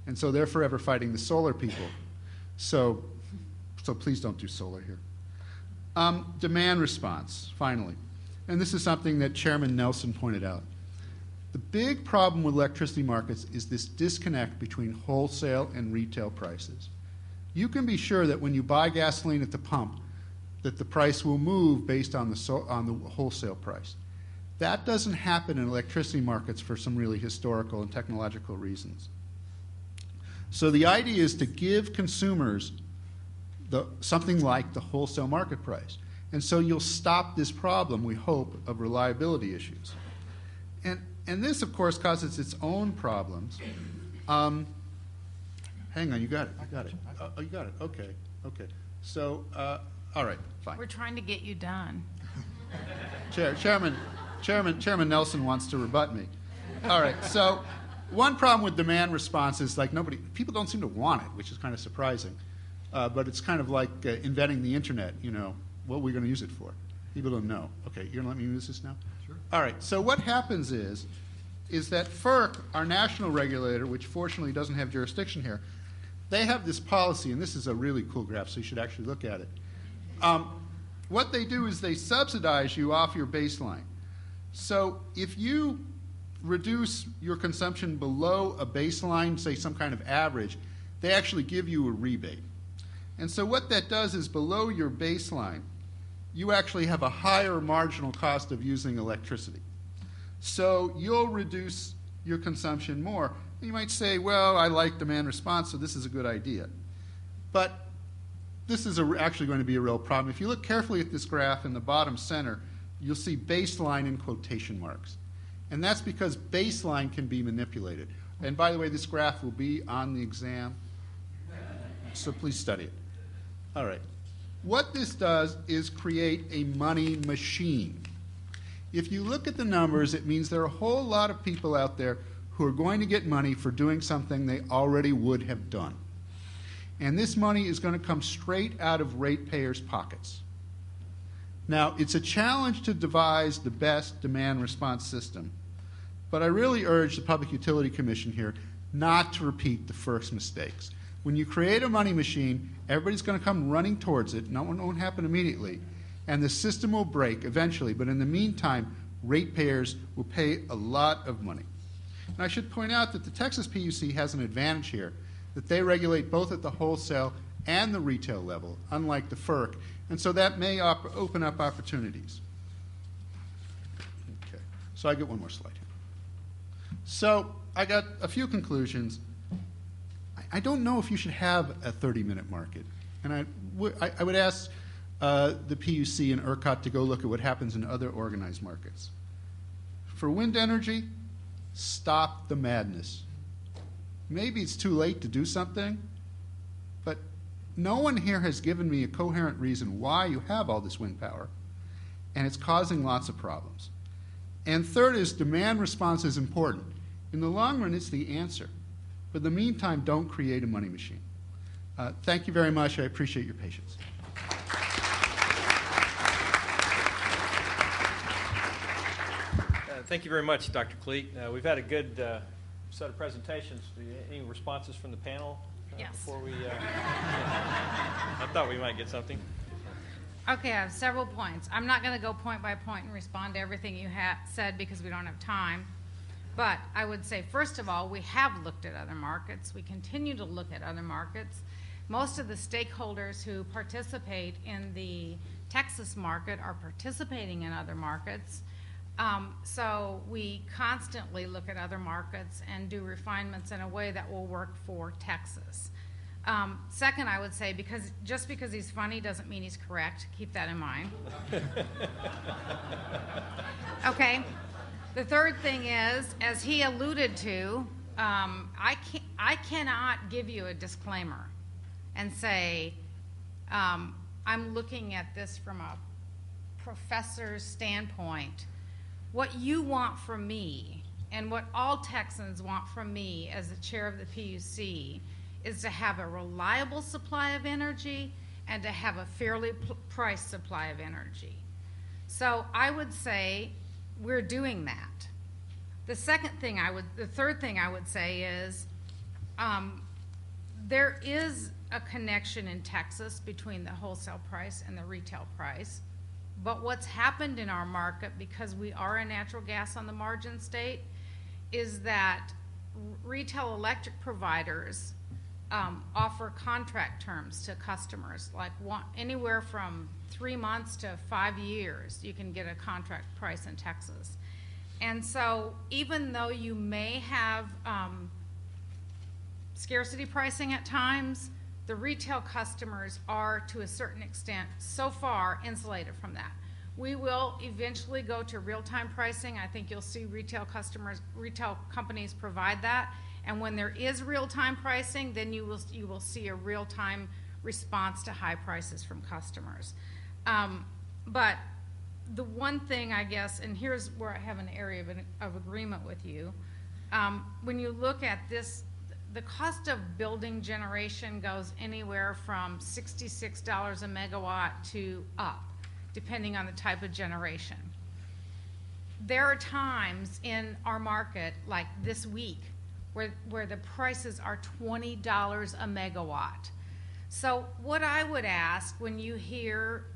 And so they're forever fighting the solar people. So please don't do solar here. Demand response, finally. And this is something that Chairman Nelson pointed out. The big problem with electricity markets is this disconnect between wholesale and retail prices. You can be sure that when you buy gasoline at the pump, that the price will move based on the wholesale price. That doesn't happen in electricity markets for some really historical and technological reasons. So the idea is to give consumers something like the wholesale market price. And so you'll stop this problem, we hope, of reliability issues. And this, of course, causes its own problems. Hang on, you got it. Oh, you got it. Okay. So, all right, fine.
We're trying to get you done.
Chairman Nelson wants to rebut me. All right, so one problem with demand response is people don't seem to want it, which is kind of surprising. But it's kind of like inventing the internet, what are we going to use it for? People don't know. Okay, you're going to let me use this now? Sure. All right, so what happens is that FERC, our national regulator, which fortunately doesn't have jurisdiction here, they have this policy, and this is a really cool graph, so you should actually look at it. What they do is they subsidize you off your baseline. So if you reduce your consumption below a baseline, say some kind of average, they actually give you a rebate. And so what that does is below your baseline, you actually have a higher marginal cost of using electricity. So you'll reduce your consumption more. You might say, well, I like demand response, so this is a good idea. But this is actually going to be a real problem. If you look carefully at this graph in the bottom center, you'll see baseline in quotation marks. And that's because baseline can be manipulated. And by the way, this graph will be on the exam, so please study it. All right. What this does is create a money machine. If you look at the numbers, it means there are a whole lot of people out there who are going to get money for doing something they already would have done. And this money is going to come straight out of ratepayers' pockets. Now, it's a challenge to devise the best demand response system, but I really urge the Public Utility Commission here not to repeat the FERC's mistakes. When you create a money machine, everybody's going to come running towards it. No, it won't happen immediately. And the system will break eventually. But in the meantime, ratepayers will pay a lot of money. And I should point out that the Texas PUC has an advantage here, that they regulate both at the wholesale and the retail level, unlike the FERC. And so that may open up opportunities. Okay. So I get one more slide here. So I got a few conclusions. I don't know if you should have a 30-minute market. And I would ask the PUC and ERCOT to go look at what happens in other organized markets. For wind energy, stop the madness. Maybe it's too late to do something, but no one here has given me a coherent reason why you have all this wind power, and it's causing lots of problems. And third is demand response is important. In the long run, it's the answer. But in the meantime, don't create a money machine. Thank you very much. I appreciate your patience.
Thank you very much, Dr. Cleet. We've had a good set of presentations. Any responses from the panel
Yes.
before we? I thought we might get something.
Okay, I have several points. I'm not going to go point by point and respond to everything you said because we don't have time. But I would say, first of all, we have looked at other markets. We continue to look at other markets. Most of the stakeholders who participate in the Texas market are participating in other markets. So we constantly look at other markets and do refinements in a way that will work for Texas. Second, I would say, just because he's funny doesn't mean he's correct. Keep that in mind. Okay. The third thing is, as he alluded to, I cannot give you a disclaimer and say, I'm looking at this from a professor's standpoint. What you want from me, and what all Texans want from me as the chair of the PUC, is to have a reliable supply of energy and to have a fairly priced supply of energy. So I would say we're doing that. The third thing I would say is there is a connection in Texas between the wholesale price and the retail price. But what's happened in our market, because we are a natural gas on the margin state, is that retail electric providers offer contract terms to customers, like anywhere from 3 months to 5 years. You can get a contract price in Texas. And so even though you may have scarcity pricing at times, the retail customers are, to a certain extent, so far insulated from that. We will eventually go to real-time pricing. I think you'll see retail companies provide that. And when there is real-time pricing, then you will see a real-time response to high prices from customers. But the one thing, I guess, and here's where I have an area of agreement with you, when you look at this, the cost of building generation goes anywhere from $66 a megawatt to up, depending on the type of generation. There are times in our market, like this week, where the prices are $20 a megawatt. So what I would ask when you hear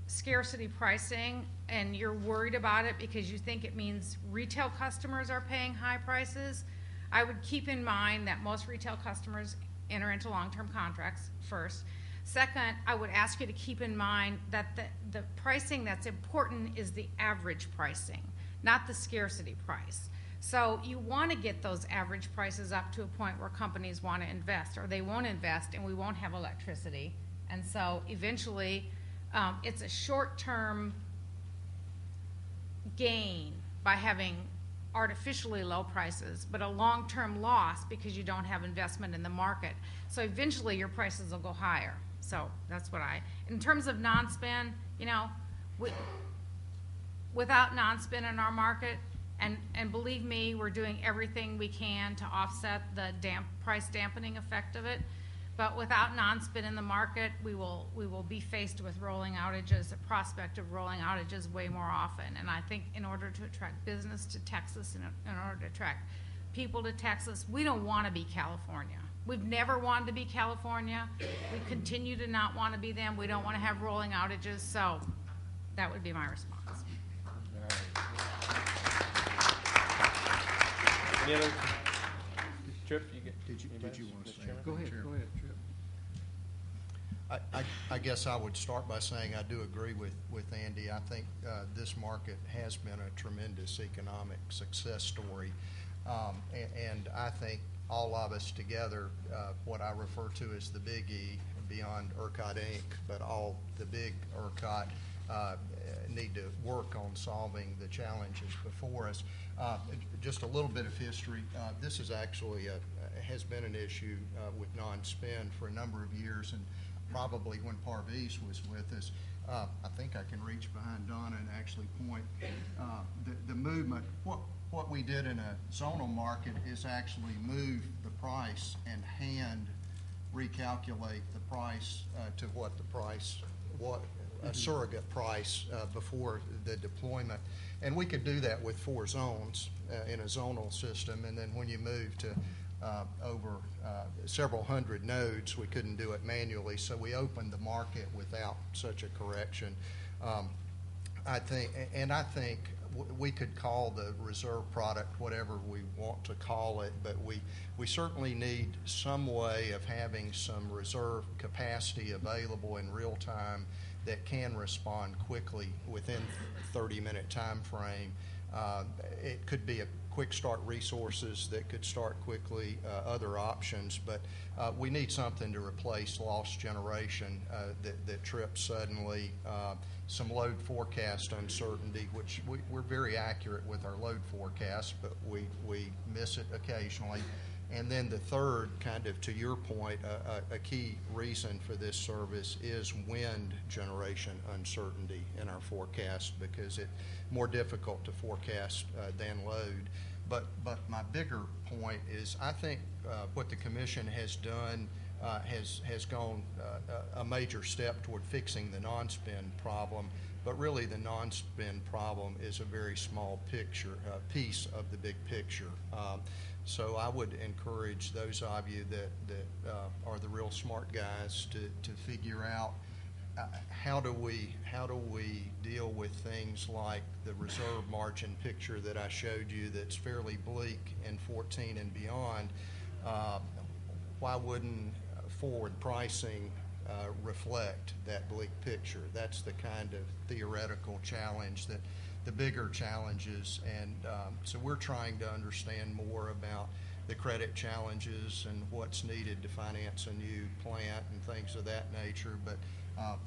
scarcity pricing and you're worried about it because you think it means retail customers are paying high prices, I would keep in mind that most retail customers enter into long-term contracts first. Second, I would ask you to keep in mind that the pricing that's important is the average pricing, not the scarcity price. So you want to get those average prices up to a point where companies want to invest, or they won't invest and we won't have electricity. And so eventually it's a short-term gain by having artificially low prices, but a long-term loss because you don't have investment in the market. So eventually your prices will go higher. So that's what in terms of non-spin, without non-spin in our market, and believe me, we're doing everything we can to offset the price dampening effect of it. But without non-spin in the market, we will be faced with rolling outages, the prospect of rolling outages way more often. And I think in order to attract business to Texas, in order to attract people to Texas, we don't want to be California. We've never wanted to be California. We continue to not want to be them. We don't want to have rolling outages. So that would be my response.
All right. Any other? Trip,
Did you want to say?
Go ahead, Trip.
I guess I would start by saying I do agree with Andy. I think this market has been a tremendous economic success story. And I think all of us together, what I refer to as the Big E, beyond ERCOT Inc., but all the big ERCOT, need to work on solving the challenges before us. Just a little bit of history. This is actually has been an issue with non-spin for a number of years, and probably when Parviz was with us, I think I can reach behind Donna and actually point the movement. What we did in a zonal market is actually move the price and hand recalculate the price to what the price was. A surrogate price before the deployment. And we could do that with 4 zones in a zonal system, and then when you move to over several hundred nodes, we couldn't do it manually, so we opened the market without such a correction. I think we could call the reserve product whatever we want to call it, but we certainly need some way of having some reserve capacity available in real time that can respond quickly within 30-minute time frame. It could be a quick start resources that could start quickly, other options, but we need something to replace lost generation that trips suddenly, some load forecast uncertainty, which we're very accurate with our load forecast, but we miss it occasionally. And then the third, kind of to your point, a key reason for this service is wind generation uncertainty in our forecast, because it's more difficult to forecast than load. But my bigger point is I think what the Commission has done has gone a major step toward fixing the non-spin problem, but really the non-spin problem is a very small piece of the big picture. So I would encourage those of you that are the real smart guys to figure out how do we deal with things like the reserve margin picture that I showed you that's fairly bleak in 14 and beyond? Why wouldn't forward pricing reflect that bleak picture? That's the kind of theoretical challenge that the bigger challenges, and so we're trying to understand more about the credit challenges and what's needed to finance a new plant and things of that nature. But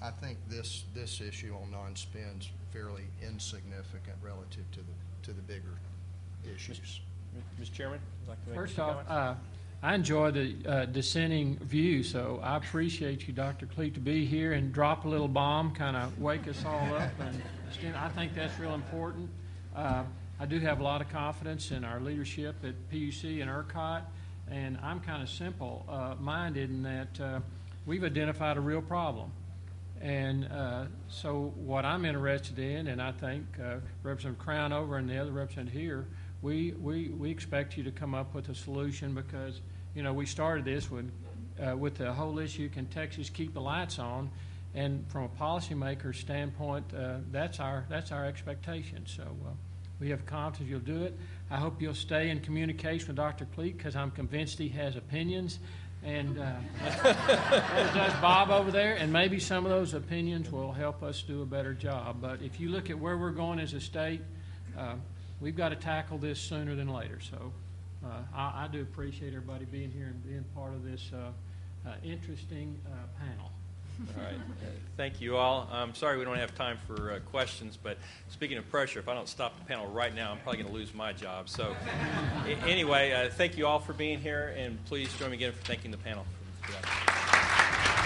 I think this issue on non-spend's fairly insignificant relative to the bigger issues.
Mr. Chairman, would you like to make
First
a few
off,
comments?
I enjoy the dissenting view, so I appreciate you, Dr. Cleek, to be here and drop a little bomb, kind of wake us all up. And I think that's real important. I do have a lot of confidence in our leadership at PUC and ERCOT, and I'm kind of simple-minded in that we've identified a real problem. And so what I'm interested in, and I think Representative Crownover and the other representative here, we expect you to come up with a solution because, you know, we started this with the whole issue, can Texas keep the lights on? And from a policymaker standpoint, that's our expectation. So we have confidence you'll do it. I hope you'll stay in communication with Dr. Cleek because I'm convinced he has opinions. And as does Bob over there, and maybe some of those opinions will help us do a better job. But if you look at where we're going as a state, we've got to tackle this sooner than later. So I do appreciate everybody being here and being part of this interesting panel.
All right. Thank you all. I'm sorry we don't have time for questions, but speaking of pressure, if I don't stop the panel right now, I'm probably going to lose my job. So anyway, thank you all for being here, and please join me again for thanking the panel for today.